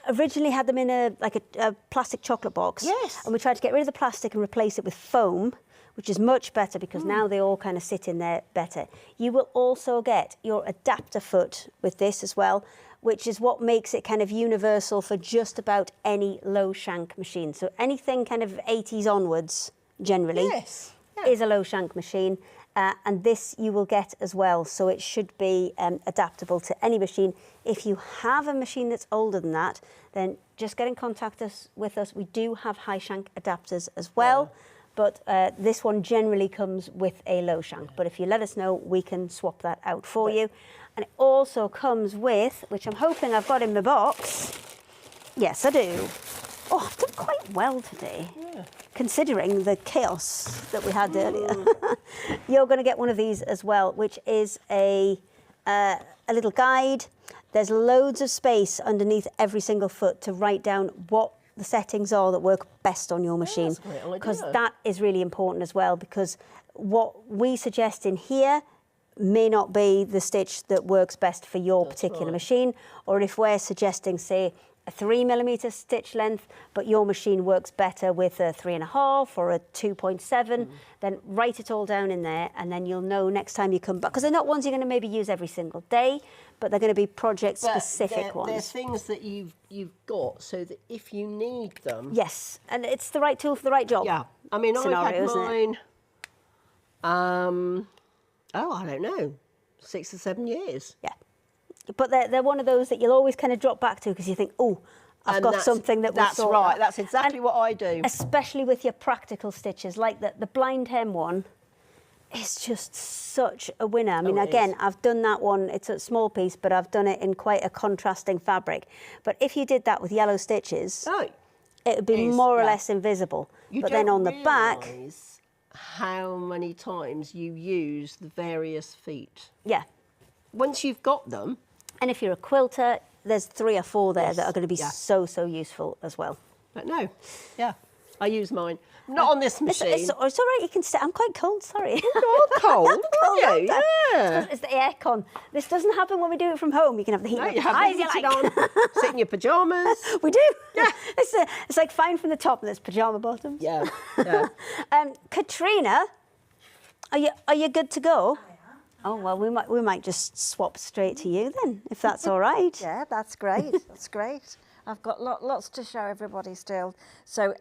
originally had them in a plastic chocolate box. Yes. And we tried to get rid of the plastic and replace it with foam, which is much better because now they all kind of sit in there better. You will also get your adapter foot with this as well, which is what makes it kind of universal for just about any low shank machine. So anything kind of 80s onwards, generally, Yes. is a low shank machine. And this you will get as well. So it should be adaptable to any machine. If you have a machine that's older than that, then just get in contact with us. We do have high shank adapters as well. Yeah. But this one generally comes with a low shank. But if you let us know, we can swap that out for you. And it also comes with, which I'm hoping I've got in my box. Yes, I do. Oh, I've done quite well today, considering the chaos that we had earlier. You're going to get one of these as well, which is a little guide. There's loads of space underneath every single foot to write down what the settings are that work best on your machine, because that is really important as well, because what we suggest in here may not be the stitch that works best for your particular machine, or if we're suggesting, say, a 3mm stitch length, but your machine works better with a 3.5 or a 2.7, then write it all down in there, and then you'll know next time you come back, because they're not ones you're going to maybe use every single day, but they're going to be project-specific ones. They're things that you've got, so that if you need them... Yes, and it's the right tool for the right job. Yeah, I mean, scenario, I've had mine, I don't know, 6 or 7 years. Yeah. But they're one of those that you'll always kind of drop back to because you think, oh, I've got something that will sort That's right, that. that's exactly what I do. Especially with your practical stitches, like the blind hem one is just such a winner. I mean, again, I've done that one, it's a small piece, but I've done it in quite a contrasting fabric. But if you did that with yellow stitches, it would be more or less invisible. But then on the back... how many times you use the various feet. Yeah. Once you've got them... And if you're a quilter, there's 3 or 4 there that are going to be so useful as well. But no, I use mine. Not on this machine. It's all right, you can stay. I'm quite cold, sorry. You're cold, are you? Yeah. It's the aircon. This doesn't happen when we do it from home. You can have the heat You have the heating on, sit in your pyjamas. We do. Yeah. It's like fine from the top and there's pyjama bottoms. Yeah. Katrina, are you good to go? Oh, well, we might just swap straight to you then, if that's all right. Yeah, that's great. That's great. I've got lots to show everybody still. So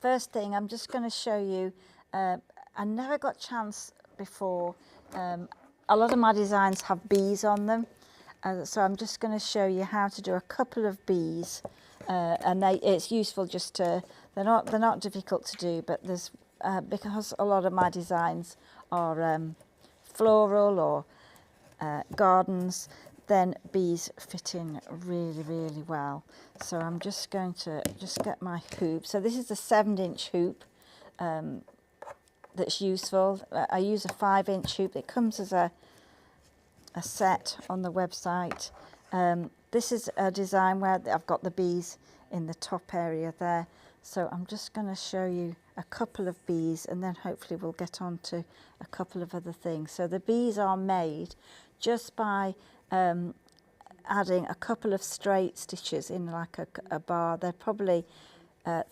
first thing, I'm just going to show you, I never got a chance before. A lot of my designs have bees on them. So I'm just going to show you how to do a couple of bees. And it's useful just to, they're not difficult to do, but there's, because a lot of my designs are floral or gardens, then bees fit in really well. So I'm just going to get my hoop. So this is a 7-inch hoop that's useful. I use a 5-inch hoop. It comes as a set on the website. This is a design where I've got the bees in the top area there. So I'm just going to show you a couple of bees, and then hopefully we'll get on to a couple of other things. So the bees are made just by adding a couple of straight stitches in like a bar. They're probably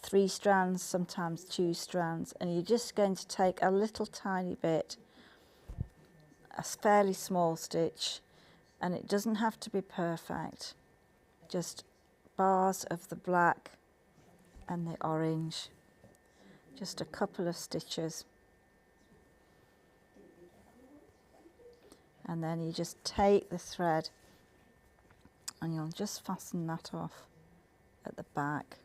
3 strands, sometimes 2 strands, and you're just going to take a little tiny bit, a fairly small stitch, and it doesn't have to be perfect, just bars of the black and the orange, just a couple of stitches, and then you just take the thread and you'll just fasten that off at the back.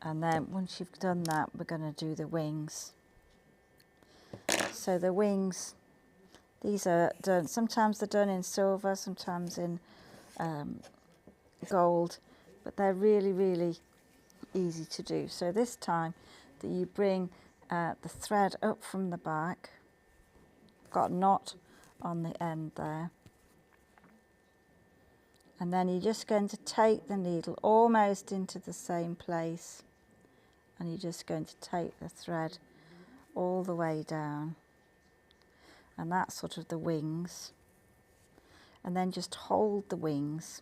And then once you've done that, we're going to do the wings. So the wings, these are done, sometimes they're done in silver, sometimes in gold, but they're really, really easy to do. So this time that you bring the thread up from the back, got a knot on the end there, and then you're just going to take the needle almost into the same place, and you're just going to take the thread all the way down, and that's sort of the wings, and then just hold the wings,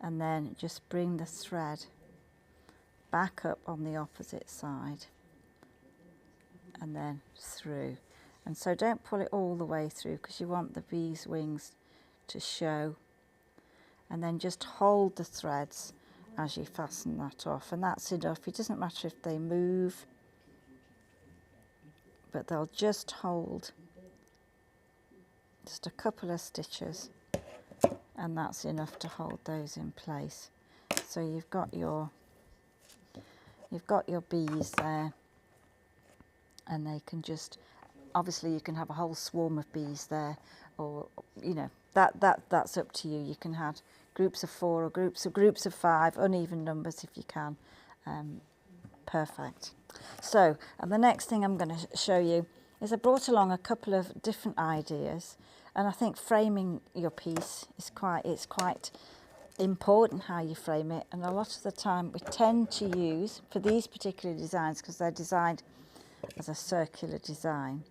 and then just bring the thread back up on the opposite side and then through. And so don't pull it all the way through because you want the bee's wings to show, and then just hold the threads as you fasten that off, and that's enough. It doesn't matter if they move, but they'll just hold just a couple of stitches, and that's enough to hold those in place. So you've got your bees there, and they can just, obviously you can have a whole swarm of bees there, or you know, that's up to you. You can have groups of 4 or groups of 5, uneven numbers if you can. Perfect. So, and the next thing I'm going to show you is I brought along a couple of different ideas, and I think framing your piece is quite important how you frame it, and a lot of the time we tend to use, for these particular designs, because they're designed as a circular design,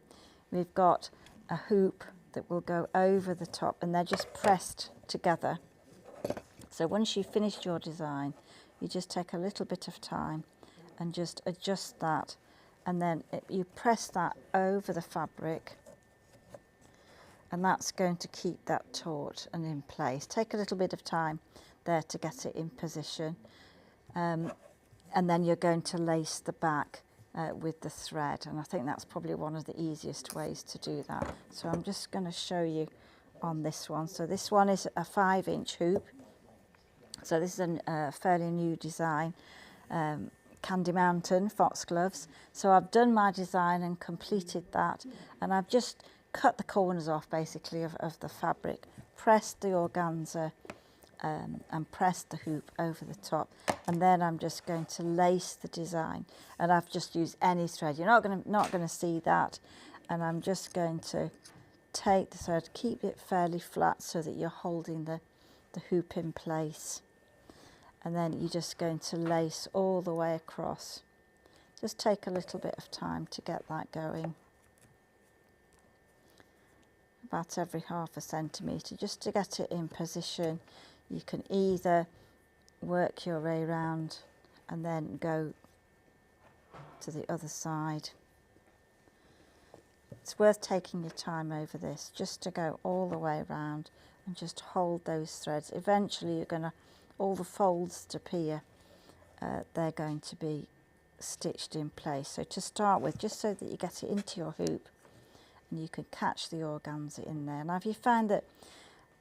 we've got a hoop that will go over the top, and they're just pressed together. So once you've finished your design, you just take a little bit of time and just adjust that, and then you press that over the fabric, and that's going to keep that taut and in place. Take a little bit of time there to get it in position, and then you're going to lace the back with the thread, and I think that's probably one of the easiest ways to do that. So I'm just going to show you on this one. So this one is a 5-inch hoop. So this is a fairly new design, Candy Mountain foxgloves. So I've done my design and completed that, and I've just cut the corners off basically of the fabric, pressed the organza and pressed the hoop over the top, and then I'm just going to lace the design, and I've just used any thread. You're not going to see that, and I'm just going to take the thread, keep it fairly flat so that you're holding the hoop in place, and then you're just going to lace all the way across. Just take a little bit of time to get that going, about every ½ centimetre, just to get it in position. You can either work your way around and then go to the other side. It's worth taking your time over this, just to go all the way around and just hold those threads. Eventually you're going to, all the folds to appear, they're going to be stitched in place. So to start with, just so that you get it into your hoop and you can catch the organza in there. Now if you find that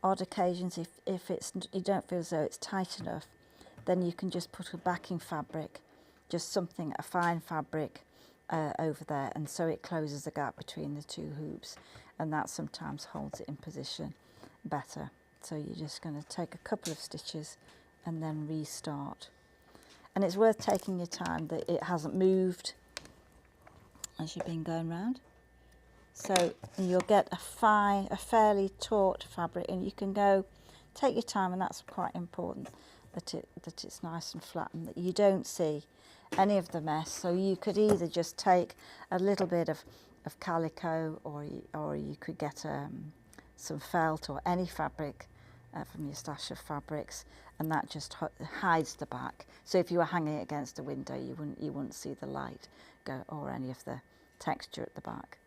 odd occasions, if you don't feel as though it's tight enough, then you can just put a backing fabric, just something, a fine fabric over there, and so it closes the gap between the two hoops, and that sometimes holds it in position better. So you're just going to take a couple of stitches and then restart. And it's worth taking your time that it hasn't moved as you've been going round. So you'll get a fairly taut fabric, and you can go, take your time, and that's quite important, that it's nice and flat and that you don't see any of the mess. So you could either just take a little bit of calico, or you could get some felt or any fabric from your stash of fabrics, and that just hides the back. So if you were hanging it against a window, you wouldn't see the light go or any of the texture at the back.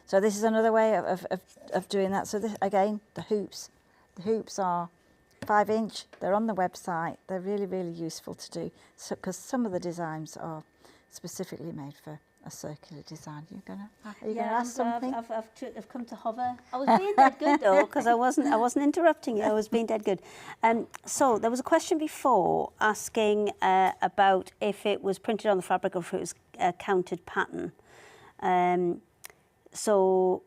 So this is another way of doing that. So this, again, the hoops are 5-inch. They're on the website. They're really, really useful to do, because some of the designs are specifically made for a circular design. Are you going to ask something? I've come to hover. I was being dead good though, because I wasn't interrupting you. I was being dead good. So there was a question before asking about if it was printed on the fabric or if it was a counted pattern. so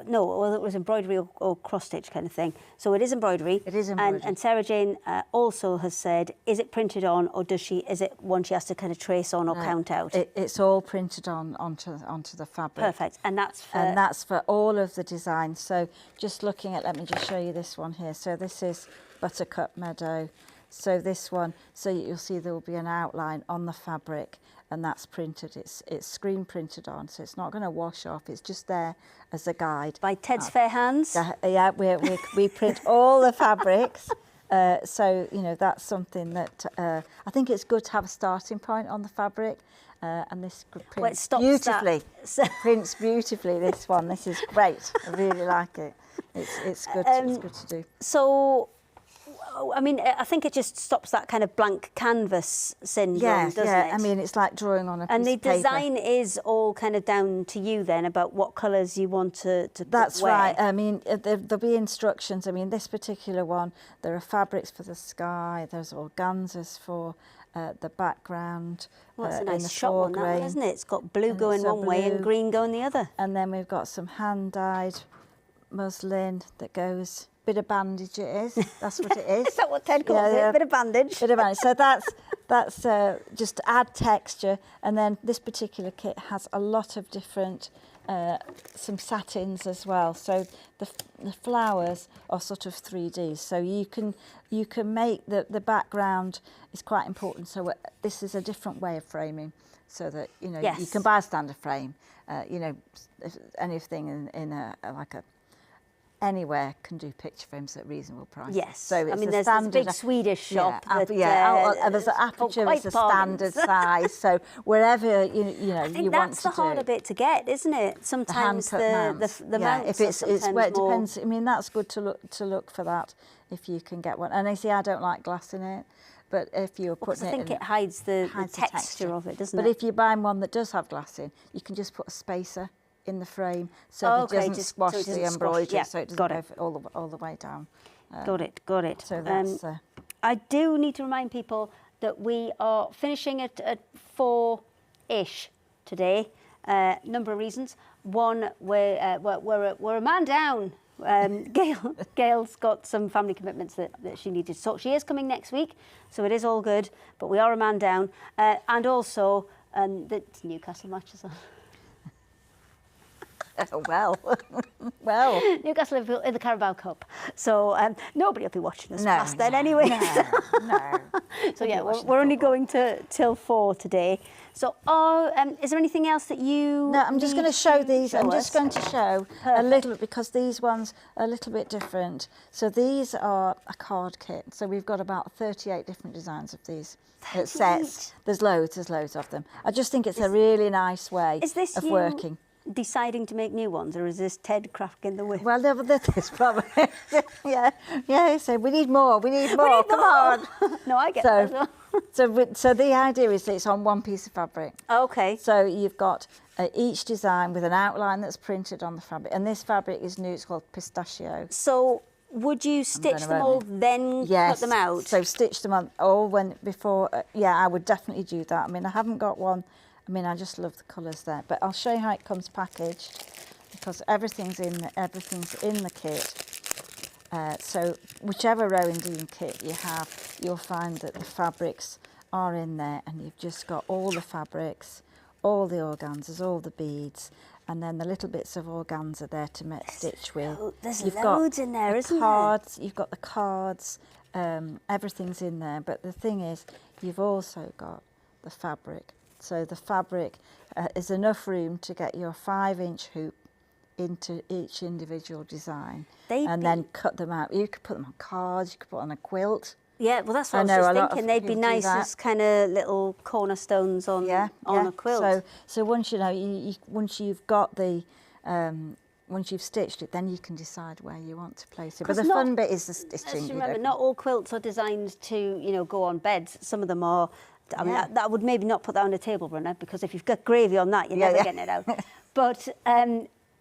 no, well, it was embroidery or cross stitch kind of thing. So it is embroidery. It is embroidery. And Sarah Jane also has said, is it printed on, or is it one she has to kind of trace on or count out? It's all printed onto the fabric. Perfect. And that's for all of the designs. So just looking at, let me just show you this one here. So this is Buttercup Meadow. So this one, so you'll see there will be an outline on the fabric, and that's printed. It's screen printed on, so it's not going to wash off. It's just there as a guide. By Ted's Fair Hands. Yeah, we print all the fabrics. So you know, that's something that I think it's good to have a starting point on the fabric. And this prints beautifully. Prints beautifully. This one. This is great. I really like it. It's good. It's good to do. So, I mean, I think it just stops that kind of blank canvas syndrome, doesn't it? I mean, it's like drawing on a piece of paper. And the design is all kind of down to you then about what colours you want to That's wear. right. I mean, there'll be instructions. I mean, this particular one, there are fabrics for the sky. There's organzas for the background. Well, it's a in nice the shot one, that one, foreground. isn't it? It's got blue And going it's a one way and blue. green going the other. And then we've got some hand-dyed muslin that goes, bit of bandage it is, that's what it is. Is that what Ted calls it? A bit of bandage? Bit of bandage. So that's just to add texture. And then this particular kit has a lot of different, some satins as well. So the flowers are sort of 3D. So you can make the background is quite important. So this is a different way of framing, so that you know you can buy a standard frame. You know, anything in a like a anywhere can do picture frames at reasonable price. Yes. So it's I mean, a there's standard, this big Swedish shop. there's an aperture is a standard size. So wherever you know I think you want to do. that's the harder bit to get, isn't it? Sometimes the mounts. If it more... depends. I mean, that's good to look for that if you can get one. And I see, I don't like glass in it. But if you're putting I think it hides the texture of it, doesn't it? But if you're buying one that does have glass in, you can just put a spacer in the frame so it doesn't squash the embroidery, so it doesn't go all the way down. Got it. So that's... I do need to remind people that we are finishing at 4-ish today. Number of reasons. One, we're a man down. Gail's got some family commitments that she needed to sort. She is coming next week, so it is all good, but we are a man down. And also, the Newcastle match is on. well. Newcastle in the Carabao Cup, so nobody will be watching us past then anyway. No. So yeah, we're only going till 4 today. So is there anything else that you... No, I'm just going to show these. I'm just going to show a little, because these ones are a little bit different. So these are a card kit. So we've got about 38 different designs of these sets. There's loads of them. I just think it's a really nice way of working. Deciding to make new ones, or is this Ted cracking the whip? Well, this probably, yeah. So we need more. Come on. No, I get that as well. So the idea is that it's on one piece of fabric. Okay. So you've got each design with an outline that's printed on the fabric, and this fabric is new. It's called pistachio. So would you stitch them all, then cut them out? So stitch them on all before. Yeah, I would definitely do that. I mean, I haven't got one. I mean, I just love the colours there, but I'll show you how it comes packaged, because everything's in the kit. So whichever Rowandean kit you have, you'll find that the fabrics are in there, and you've just got all the fabrics, all the organzas, all the beads, and then the little bits of organza there to stitch with. There's loads in there, isn't there? You've got the cards, everything's in there, but the thing is, you've also got the fabric. So the fabric is enough room to get your 5-inch hoop into each individual design, and then cut them out. You could put them on cards, you could put on a quilt. Yeah, well, that's what I was just thinking. They'd be nice as kind of little cornerstones on a quilt. So once once you've got the once you've stitched it, then you can decide where you want to place it. But the fun bit is the stitching. Remember, not all quilts are designed to go on beds. Some of them are. I mean, that would maybe not put that on a table runner, because if you've got gravy on that, you're never getting it out. But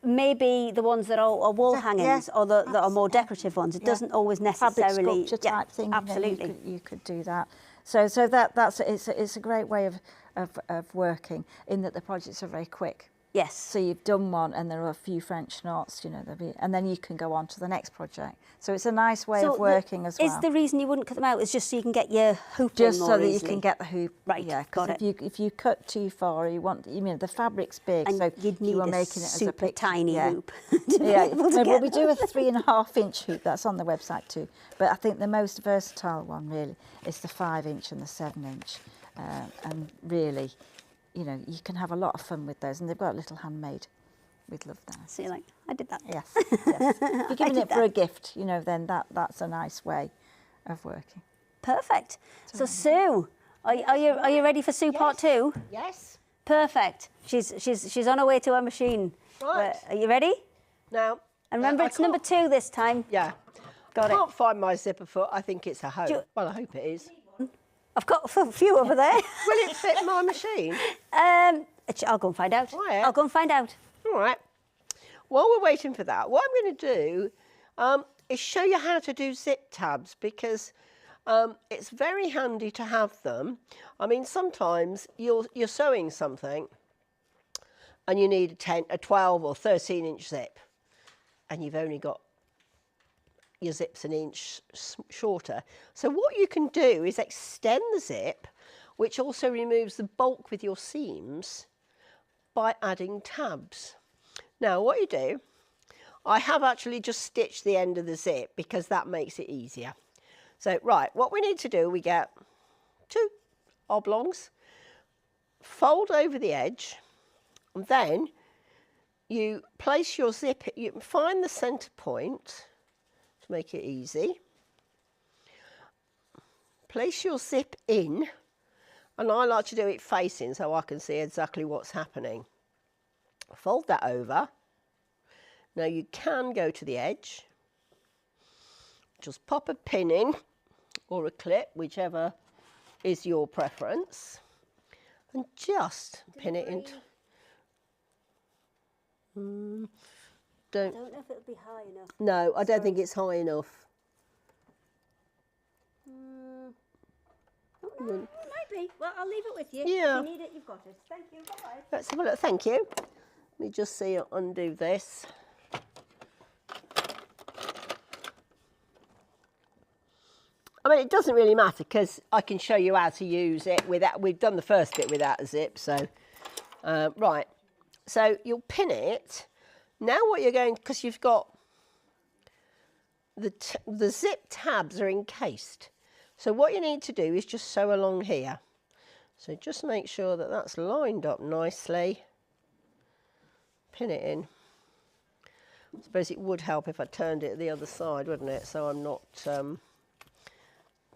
maybe the ones that are wall hangings or that are more decorative ones, it doesn't always necessarily... Fabric sculpture type thing, absolutely. You could do that. So it's a great way of working, in that the projects are very quick. Yes. So you've done one, and there are a few French knots, you know, and then you can go on to the next project. So it's a nice way of working as well. Is the reason you wouldn't cut them out is just so you can get your hoop Just in so more that easily? you can get the hoop. Right, Yeah, got because if you cut too far, the fabric's big, And so you'd need you were a making it as a super picture. tiny hoop. Yeah, able to no, get but we do a 3.5-inch hoop. That's on the website too. But I think the most versatile one really is the 5-inch and the 7-inch, and really, you know, you can have a lot of fun with those, and they've got a little handmade. We'd love that. So you're like, I did that. Yes, yes. If you're giving it for a gift, you know, then that's a nice way of working. Perfect. So Sue, are you ready for Sue part 2? Yes. Perfect. She's on her way to her machine. Right. Are you ready? Now. And remember, I it's number can't- 2 this time. Yeah. Got I it. can't find my zipper foot. I think it's a hoe. Do you- Well, I hope it is. I've got a few over there. Will it fit my machine? I'll go and find out. Right. I'll go and find out. All right. While we're waiting for that, what I'm going to do is show you how to do zip tabs, because it's very handy to have them. I mean, sometimes you're sewing something and you need a 12 or 13-inch zip, and you've only got your zips an inch shorter. So what you can do is extend the zip, which also removes the bulk with your seams, by adding tabs. Now, what you do, I have actually just stitched the end of the zip because that makes it easier. So, right, what we need to do, we get 2 oblongs, fold over the edge, and then you place your zip, you find the centre point to make it easy. Place your zip in, and I like to do it facing so I can see exactly what's happening. Fold that over. Now you can go to the edge, just pop a pin in or a clip, whichever is your preference, and just pin it into. I don't know if it'll be high enough. No, I don't think it's high enough. It might be. Well, I'll leave it with you. Yeah. If you need it, you've got it. Thank you. Bye-bye. Let's have a look. Thank you. Let me just see, undo this. I mean, it doesn't really matter because I can show you how to use it without. We've done the first bit without a zip, so right. So you'll pin it. Now what you're going, because you've got the zip tabs are encased. So what you need to do is just sew along here. So just make sure that that's lined up nicely. Pin it in. I suppose it would help if I turned it the other side, wouldn't it? So I'm not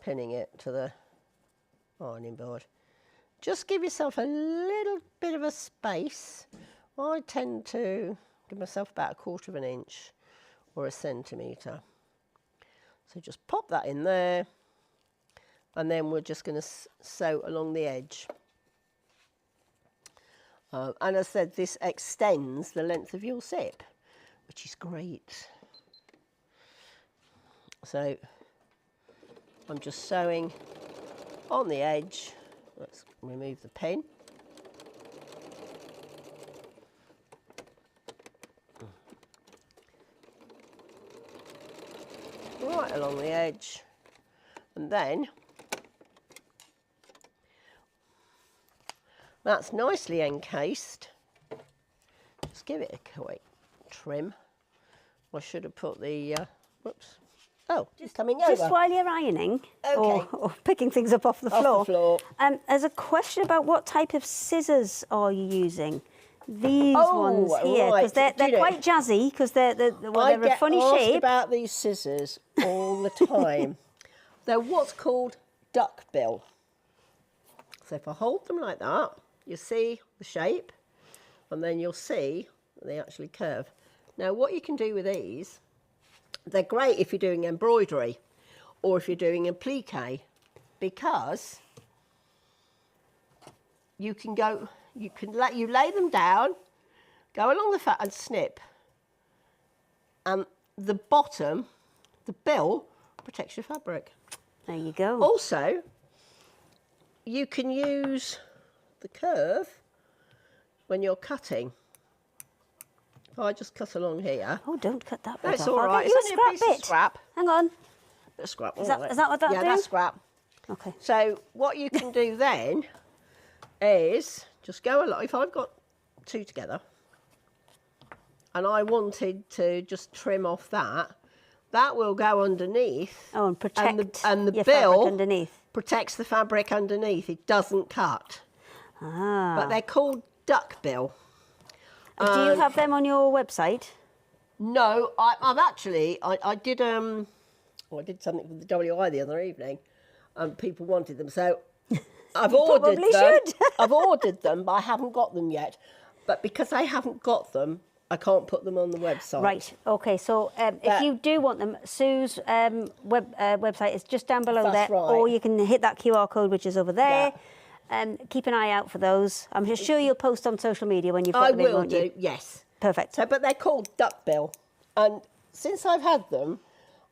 pinning it to the ironing board. Just give yourself a little bit of a space. I tend to give myself about 1/4 inch or 1 centimetre. So just pop that in there, and then we're just going to sew along the edge. And as I said, this extends the length of your zip, which is great. So I'm just sewing on the edge. Let's remove the pin. Right along the edge, and then that's nicely encased. Just give it a quick trim. I should have put the whoops. Oh, it's coming over. Just while you're ironing Okay. or picking things up off the Off floor. the floor. There's a question about what type of scissors are you using? These Oh, ones here, right. because they're Do you know- quite jazzy, because they're I a get funny asked shape. about these scissors all the time. They're what's called duckbill. So if I hold them like that, you see the shape, and then you'll see that they actually curve. Now what you can do with these, they're great if you're doing embroidery or if you're doing applique, because you can lay them down, go along the fat and snip, and the bottom, the bill, protects your fabric. There you go. Also, you can use the curve when you're cutting. If I just cut along here. Oh, don't cut that bit That's off. all I'll right. get you It's a only a scrap piece of bit. scrap. Hang on. Bit of scrap. Is that what that'll Yeah, do? that's scrap. Okay. So what you can do then is just go along. If I've got two together and I wanted to just trim off that, that will go underneath. Oh, and protect and the your bill fabric underneath. protects the fabric underneath. It doesn't cut. Ah. But they're called duck bill. Do you have them on your website? No, I've actually I did I did something for the WI the other evening, and people wanted them, so I've ordered probably them. should. I've ordered them, but I haven't got them yet. But because I haven't got them, I can't put them on the website. Right. Okay. So if you do want them, Sue's website is just down below That's there, right. or you can hit that QR code which is over there. Yeah. Keep an eye out for those. I'm just sure you'll post on social media when you've got I them in, will won't do. you? Yes. Perfect. So, but they're called duck bill, and since I've had them,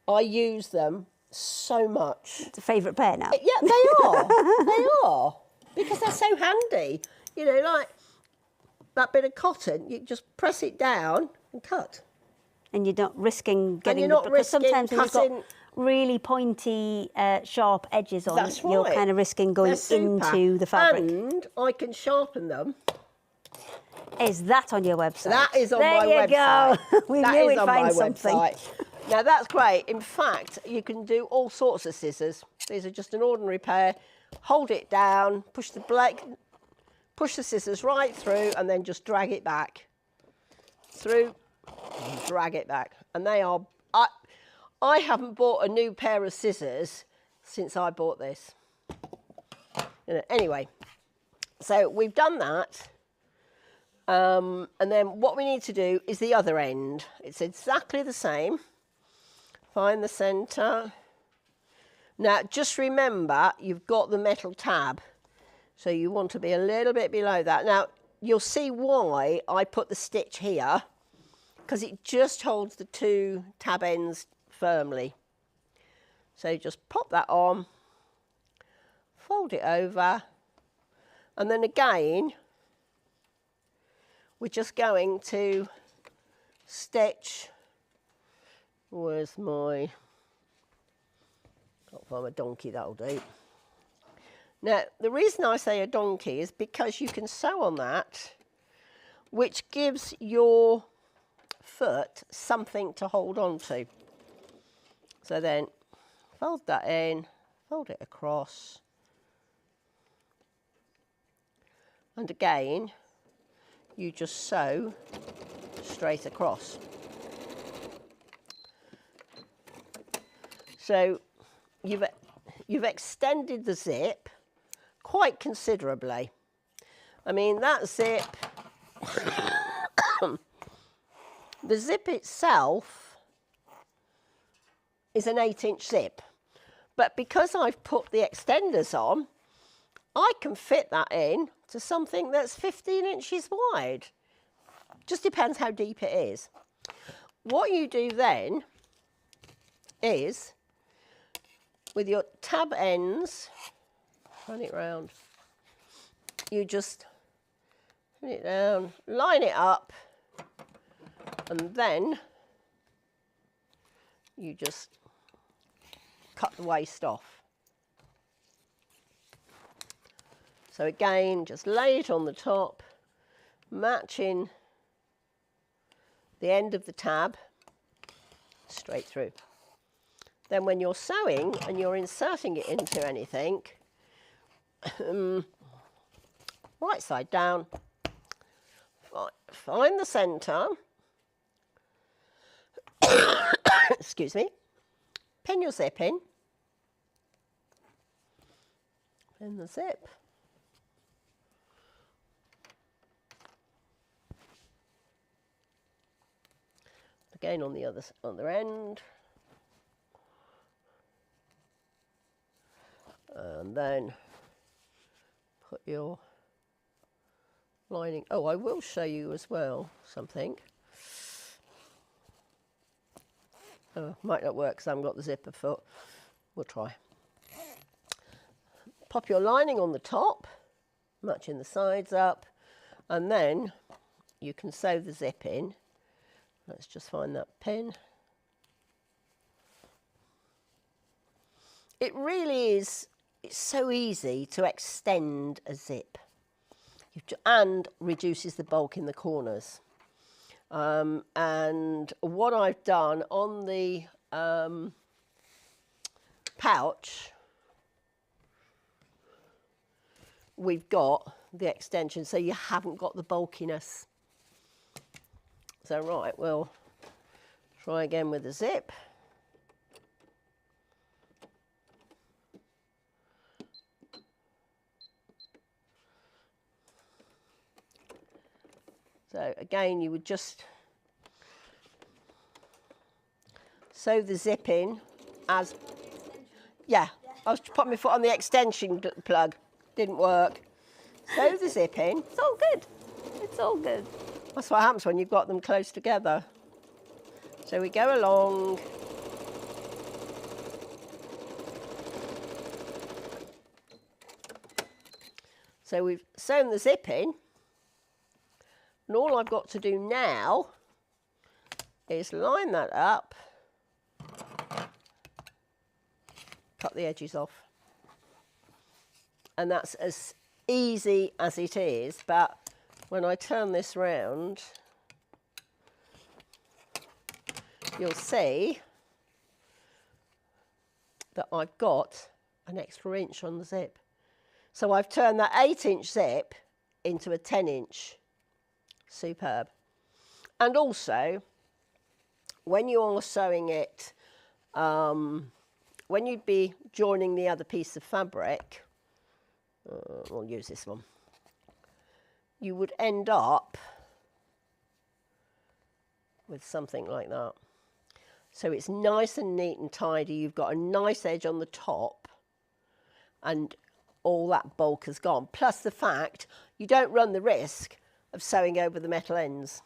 I use them so much. It's a favourite pair now. Yeah, they are. They are. Because they're so handy. You know, like that bit of cotton, you just press it down and cut. And you're not risking getting you're not because risking sometimes when you've got cutting- really pointy, sharp edges on, That's you're right. kind of risking going They're super. into the fabric. And I can sharpen them. Is that on your website? That is on there my you website. go. We That knew is we'd on find my something. website. Now that's great. In fact, you can do all sorts of scissors. These are just an ordinary pair. Hold it down, push the scissors right through, and then just drag it back. Through, and drag it back. And they are, I haven't bought a new pair of scissors since I bought this. You know, anyway, so we've done that. And then what we need to do is the other end. It's exactly the same. Find the centre. Now, just remember, you've got the metal tab. So you want to be a little bit below that. Now, you'll see why I put the stitch here, because it just holds the two tab ends firmly. So just pop that on, fold it over, and then again, we're just going to stitch. Where's my, can't find my donkey, that'll do. Now, the reason I say a donkey is because you can sew on that, which gives your foot something to hold on to. So then, fold that in, fold it across. And again, you just sew straight across. So you've extended the zip quite considerably. I mean, that zip, the zip itself is an 8-inch zip, but because I've put the extenders on, I can fit that in to something that's 15 inches wide. Just depends how deep it is. What you do then is, with your tab ends, run it round, you just put it down, line it up, and then you just cut the waist off. So again, just lay it on the top, matching the end of the tab straight through. Then when you're sewing and you're inserting it into anything, right side down, find the centre, excuse me, pin your zip in, pin the zip, again on the other end, and then put your lining. Oh, I will show you as well something. Might not work because I haven't got the zipper foot. We'll try. Pop your lining on the top, matching the sides up, and then you can sew the zip in Let's just find that pin. It really is, it's so easy to extend a zip and reduces the bulk in the corners. And what I've done on the pouch, we've got the extension, so you haven't got the bulkiness. So right, we'll try again with the zip. So again, you would just sew the zip in as, yeah, I was putting my foot on the extension plug, didn't work. Sew the zip in. It's all good. It's all good. That's what happens when you've got them close together. So we go along. So we've sewn the zip in. And all I've got to do now is line that up, cut the edges off. And that's as easy as it is, but when I turn this round, you'll see that I've got an extra inch on the zip. So I've turned that 8-inch zip into a 10-inch. Superb. And also, when you're sewing it, when you'd be joining the other piece of fabric, we'll use this one, you would end up with something like that. So it's nice and neat and tidy. You've got a nice edge on the top and all that bulk has gone. Plus the fact you don't run the risk of sewing over the metal ends.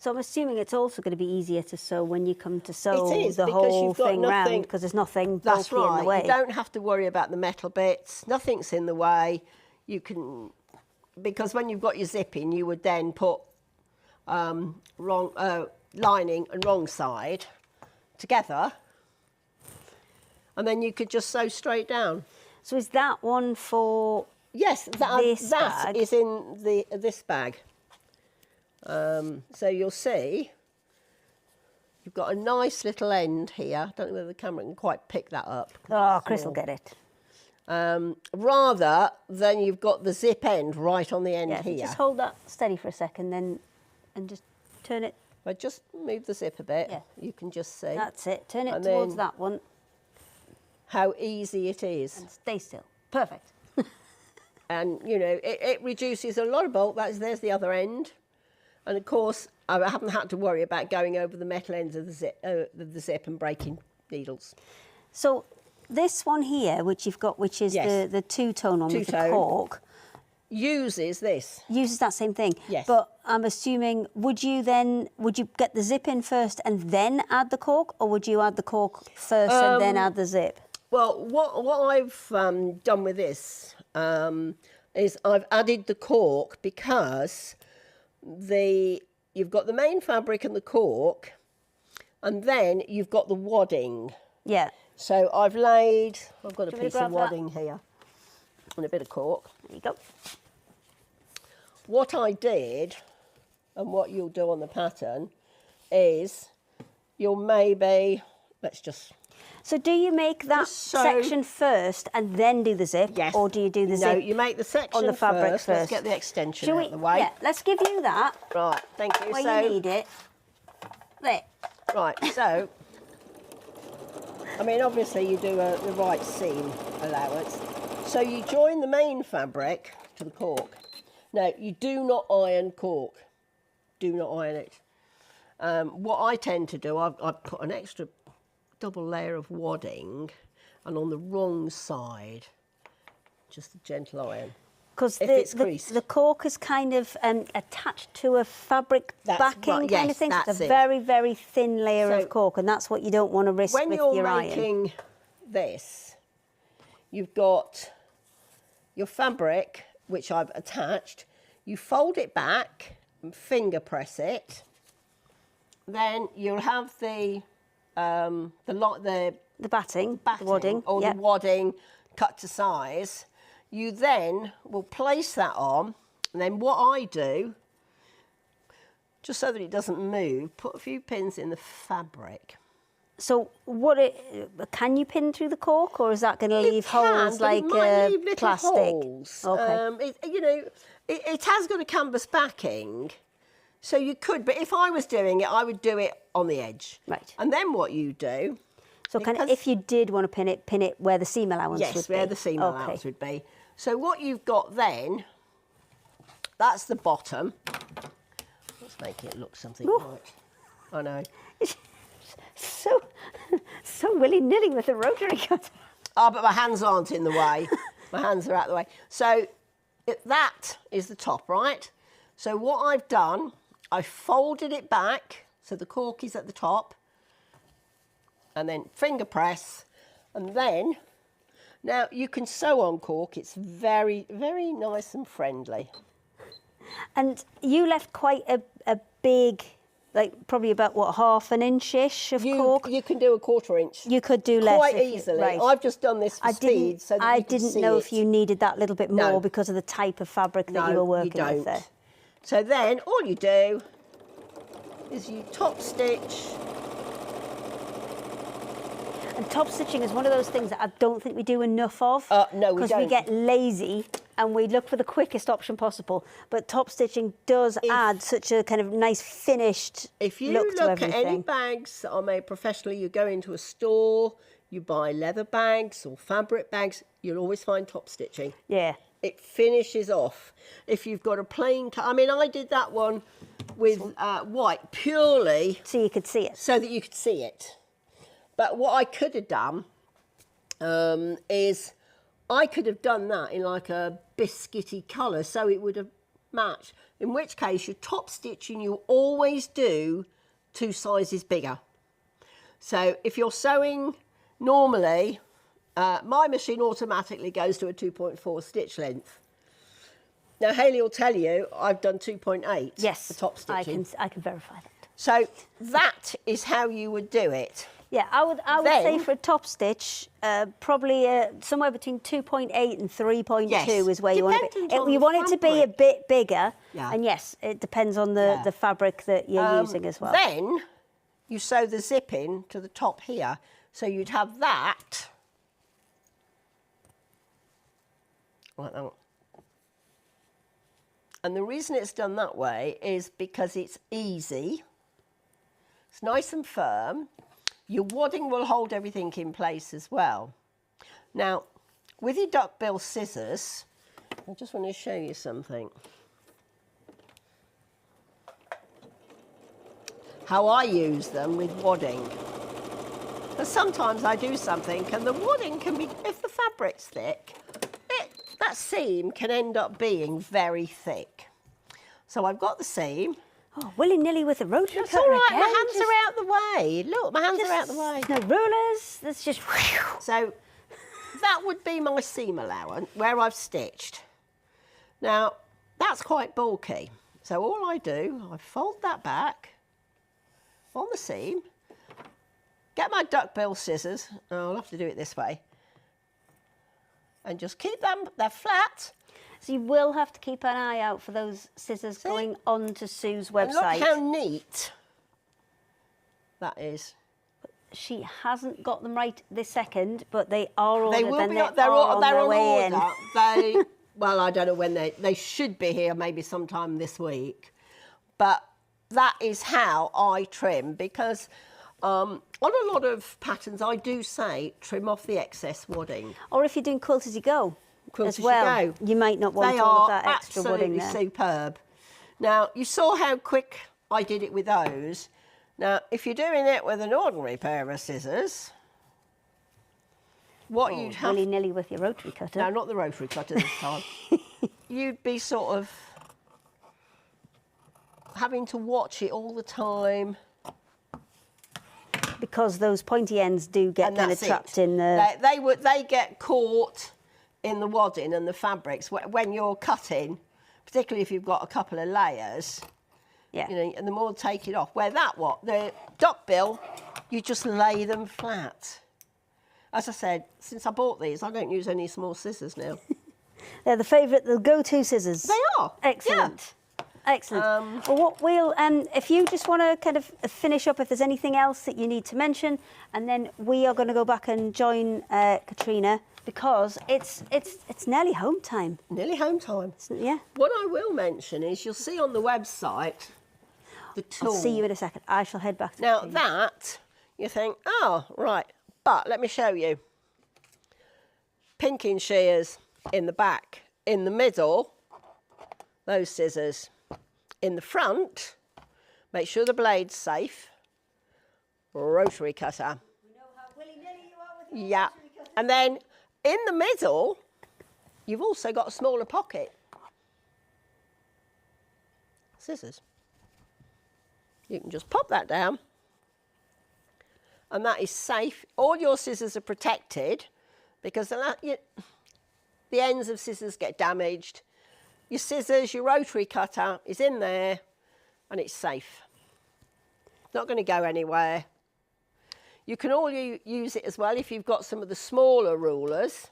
So I'm assuming it's also going to be easier to sew when you come to sew It is, the because whole you've got thing nothing- round, because there's nothing That's bulky in the way. right. You don't have to worry about the metal bits. Nothing's in the way. You can, because when you've got your zipping, you would then put lining and wrong side together, and then you could just sew straight down. So is that one for Yes, this that bag? is in this bag. So you'll see you've got a nice little end here. I don't know whether the camera can quite pick that up. Oh, Chris will get it. Rather than you've got the zip end right on the end Yeah, here. just hold that steady for a second, then and just turn it. If I just move the zip a bit, Yeah. you can just see That's it. Turn it And towards then- that one how easy it is. and stay still. Perfect. And you know, it reduces a lot of bulk. There's the other end. And of course, I haven't had to worry about going over the metal ends of the zip and breaking needles. So this one here, which you've got, which is Yes. the two-tone one with the Two-tone. cork, Uses this. uses that same thing. Yes. But I'm assuming, would you get the zip in first and then add the cork, or would you add the cork first and then add the zip? Well, what I've done with this is I've added the cork because you've got the main fabric and the cork, and then you've got the wadding. Yeah. So I've got a Do you want me to piece grab of that? wadding here and a bit of cork. There you go. What I did, and what you'll do on the pattern, is you'll maybe, let's just... So do you make that Just sew. section first and then do the zip? Yes. Or do you do the No, zip you make the section on the fabric first. first? Let's get the extension Shall out we? of the way. Yeah, let's give you that Right, thank you. where So, you need it. There. right, so, I mean, obviously you do the right seam allowance. So you join the main fabric to the cork. Now, you do not iron cork. Do not iron it. What I tend to do, I've put an extra double layer of wadding, and on the wrong side, just a gentle iron. Because If it's the creased. cork is kind of attached to a fabric That's backing right, kind yes, of thing. So it's that's a it. very, very thin layer So of cork, and that's what you don't want to risk When with you're your iron. making this, you've got your fabric, which I've attached. You fold it back and finger press it then you'll have the batting, the wadding, or the wadding cut to size. You then will place that on, and then what I do, just so that it doesn't move, put a few pins in the fabric. So can you pin through the cork, or is that going to leave holes like it might leave little plastic? holes. Okay. It has got a canvas backing, so you could. But if I was doing it, I would do it on the edge. Right. And then what you do? So if you did want to pin it where the seam allowance would be. Yes, where the seam allowance would be. So what you've got then, that's the bottom. Let's make it look something like. I know. So willy-nilly with the rotary cutter. Oh, but my hands aren't in the way. My hands are out the way. So that is the top, right? So what I've done, I folded it back, so the cork is at the top, and then finger press, and then, now you can sew on cork. It's very, very nice and friendly. And you left quite a big, like probably about, what, half an inch-ish of cork? You can do a 1/4 inch. You could do less. Quite easily. Right. I've just done this for speed so that I you can didn't see know it. if you needed that little bit more because of the type of fabric that you were working with there. So then all you do is you top stitch. And top stitching is one of those things that I don't think we do enough of. No, we don't. Because we get lazy and we look for the quickest option possible. But top stitching does add such a kind of nice finished look to everything. If you look at any bags that are made professionally, you go into a store, you buy leather bags or fabric bags, you'll always find top stitching. Yeah. It finishes off. If you've got a plain, I mean, I did that one with white purely so you could see it. So that you could see it. But what I could have done is I could have done that in like a biscuity colour, so it would have matched. In which case, your top stitching, you always do 2 sizes bigger. So if you're sewing normally, my machine automatically goes to a 2.4 stitch length. Now, Hayley will tell you I've done 2.8 yes, for top stitching. I can verify that. So that is how you would do it. Yeah, I would say for a top stitch, probably somewhere between 2.8 and 3.2 is where you want it. You want it to be a bit bigger. Yeah. And yes, it depends on the fabric that you're using as well. Then you sew the zip in to the top here. So you'd have that. Like that. And the reason it's done that way is because it's easy. It's nice and firm. Your wadding will hold everything in place as well. Now, with your duckbill scissors, I just want to show you something. How I use them with wadding. Because sometimes I do something and the wadding can be, if the fabric's thick, that seam can end up being very thick. So I've got the seam. Oh, willy-nilly with a rotary cutter. It's all right, again. my hands are out the way. Look, my hands are out the way. No rulers, that's just... So that would be my seam allowance, where I've stitched. Now, that's quite bulky. So all I do, I fold that back on the seam, get my duckbill scissors, I'll have to do it this way, and just keep them, they're flat. So you will have to keep an eye out for those scissors going onto Sue's website. And look how neat that is. She hasn't got them right this second, but they are ordered. They will be. They're on their way order. in. Well, I don't know when they should be here. Maybe sometime this week. But that is how I trim, because on a lot of patterns I do say trim off the excess wadding. Or if you're doing quilt as you go. Quilt as well, you might not want all of that extra wadding there. Absolutely superb. Now, you saw how quick I did it with those. Now, if you're doing it with an ordinary pair of scissors, what you'd have... willy-nilly with your rotary cutter. No, not the rotary cutter this time. You'd be sort of having to watch it all the time. Because those pointy ends do get kind of trapped in the... They get caught in the wadding and the fabrics when you're cutting, particularly if you've got a couple of layers. Yeah. You know, and the more take it off. Where the duck bill, you just lay them flat. As I said, since I bought these, I don't use any small scissors now. They're the go-to scissors. They are. Excellent. Excellent. Well, what we'll, if you just want to kind of finish up, if there's anything else that you need to mention, and then we are going to go back and join Katrina, because it's nearly home time. Nearly home time. Yeah. What I will mention is you'll see on the website the tool. I'll see you in a second. I shall head back to Now Katrina. that, you think, oh, right, but let me show you. Pinking shears in the back. In the middle, those scissors. In the front, make sure the blade's safe. Rotary cutter. We know how willy-nilly you are with your Yeah. rotary cutter. And then in the middle, you've also got a smaller pocket. Scissors. You can just pop that down. And that is safe. All your scissors are protected because the ends of scissors get damaged. Your scissors, your rotary cutter is in there and it's safe. Not going to go anywhere. You can use it as well if you've got some of the smaller rulers.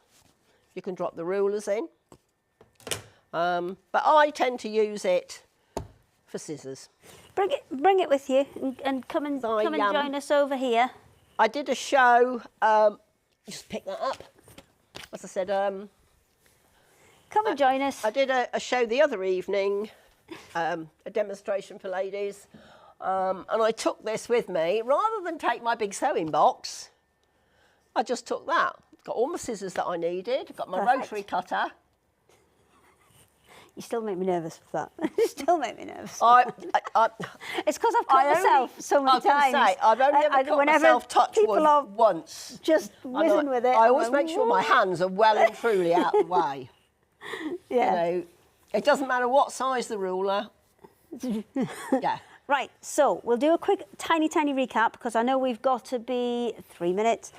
You can drop the rulers in. But I tend to use it for scissors. Bring it with you and come and join us over here. I did a show, just pick that up. As I said, Come and join us. I did a show the other evening, a demonstration for ladies, and I took this with me. Rather than take my big sewing box, I just took that. Got all my scissors that I needed, got my Perfect. rotary cutter. You still make me nervous with that. You still make me nervous. It's because I've cut myself so many times. I've only ever cut whenever myself touch people wood are once. just whizzing with it. I always I'm make like, sure my hands are well and truly out of the way. Yeah. You know, it doesn't matter what size the ruler. Yeah. Right, so we'll do a quick, tiny recap because I know we've got to be 3 minutes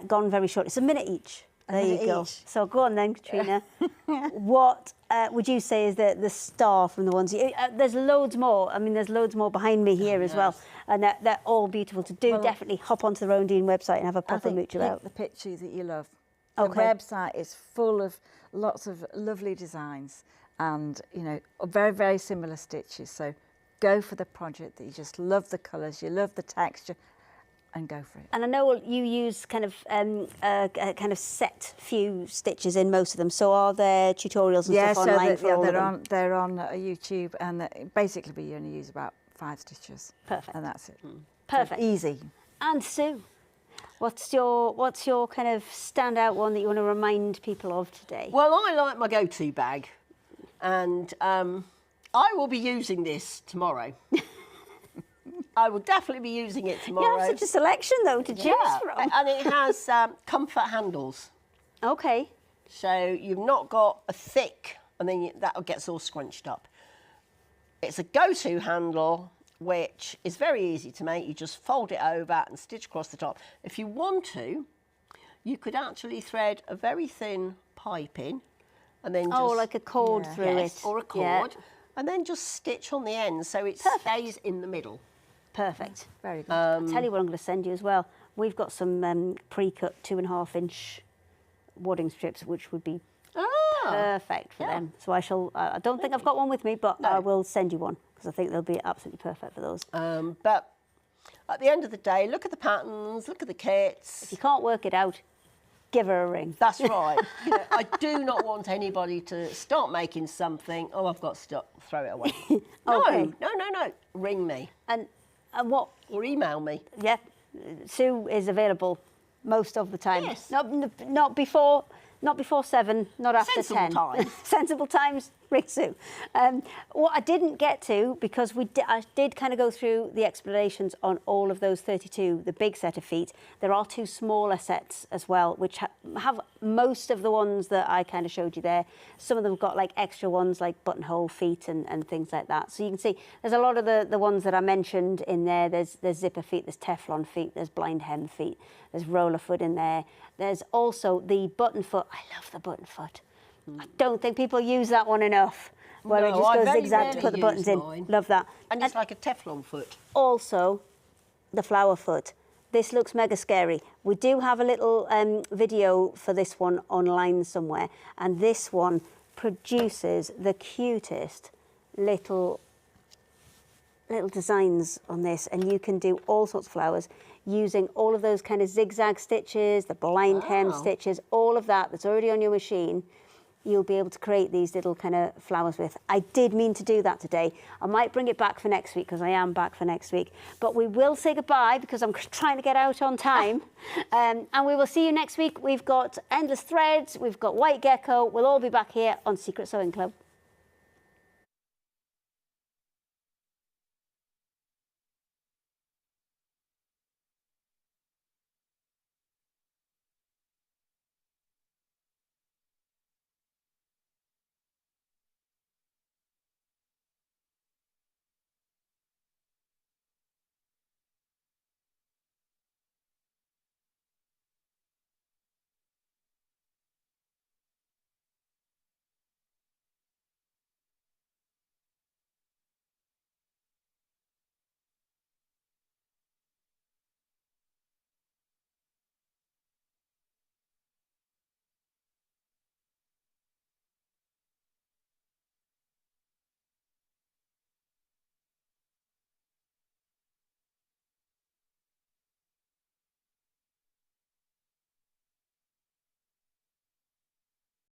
gone very short. It's a minute each. There you go. So go on then, Katrina. What would you say is the star from the ones? There's loads more. I mean, there's loads more behind me here as well, and they're all beautiful. To do, definitely hop onto the Rowandean website and have a proper mooch about. The picture that you love. Okay. The website is full of lots of lovely designs and, you know, very similar stitches. So go for the project that you just love the colours, you love the texture, and go for it. And I know you use kind of set few stitches in most of them. So are there tutorials and stuff online for all of them? They're on YouTube, and basically we only use about 5 stitches. Perfect. And that's it. Perfect. So easy. And Sue, what's your kind of standout one that you want to remind people of today? Well, I like my go-to bag, and I will be using this tomorrow. I will definitely be using it tomorrow. You have such a selection, though, to choose from. And it has comfort handles. Okay. So you've not got a thick, and then that gets all scrunched up. It's a go-to handle, which is very easy to make. You just fold it over and stitch across the top. If you want to, you could actually thread a very thin pipe in, and then just... like a cord through it. Or a cord, and then just stitch on the end so it stays in the middle. Perfect. Very good. I'll tell you what I'm going to send you as well. We've got some pre-cut 2.5-inch wadding strips, which would be perfect for them. So I don't think I've got one with me, but I will send you one because I think they'll be absolutely perfect for those. But at the end of the day, look at the patterns, look at the kits. If you can't work it out, give her a ring. That's right. You know, I do not want anybody to start making something. Oh, I've got stuff. Throw it away. Okay. No. Ring me And what? or email me. Yeah, Sue is available most of the time. Yes. Not before 7, not after Sensible 10. times. Sensible times, ring Sue. What I didn't get to, because I did kind of go through the explanations on all of those 32, the big set of feet. There are 2 smaller sets as well, which have most of the ones that I kind of showed you there. Some of them have got like extra ones like buttonhole feet and things like that. So you can see there's a lot of the ones that I mentioned in there. There's zipper feet, there's Teflon feet, there's blind hem feet, there's roller foot in there. There's also the button foot. I love the button foot. I don't think people use that one enough. where No, it just I goes very zigzag to rarely put the buttons use in. mine. Love that. And it's like a Teflon foot. Also, the flower foot. This looks mega scary. We do have a little video for this one online somewhere, and this one produces the cutest little designs on this, and you can do all sorts of flowers using all of those kind of zigzag stitches, the blind hem Wow. stitches, all of that that's already on your machine. You'll be able to create these little kind of flowers with. I did mean to do that today. I might bring it back for next week because I am back for next week. But we will say goodbye because I'm trying to get out on time. And we will see you next week. We've got Endless Threads, we've got White Gecko. We'll all be back here on Secret Sewing Club.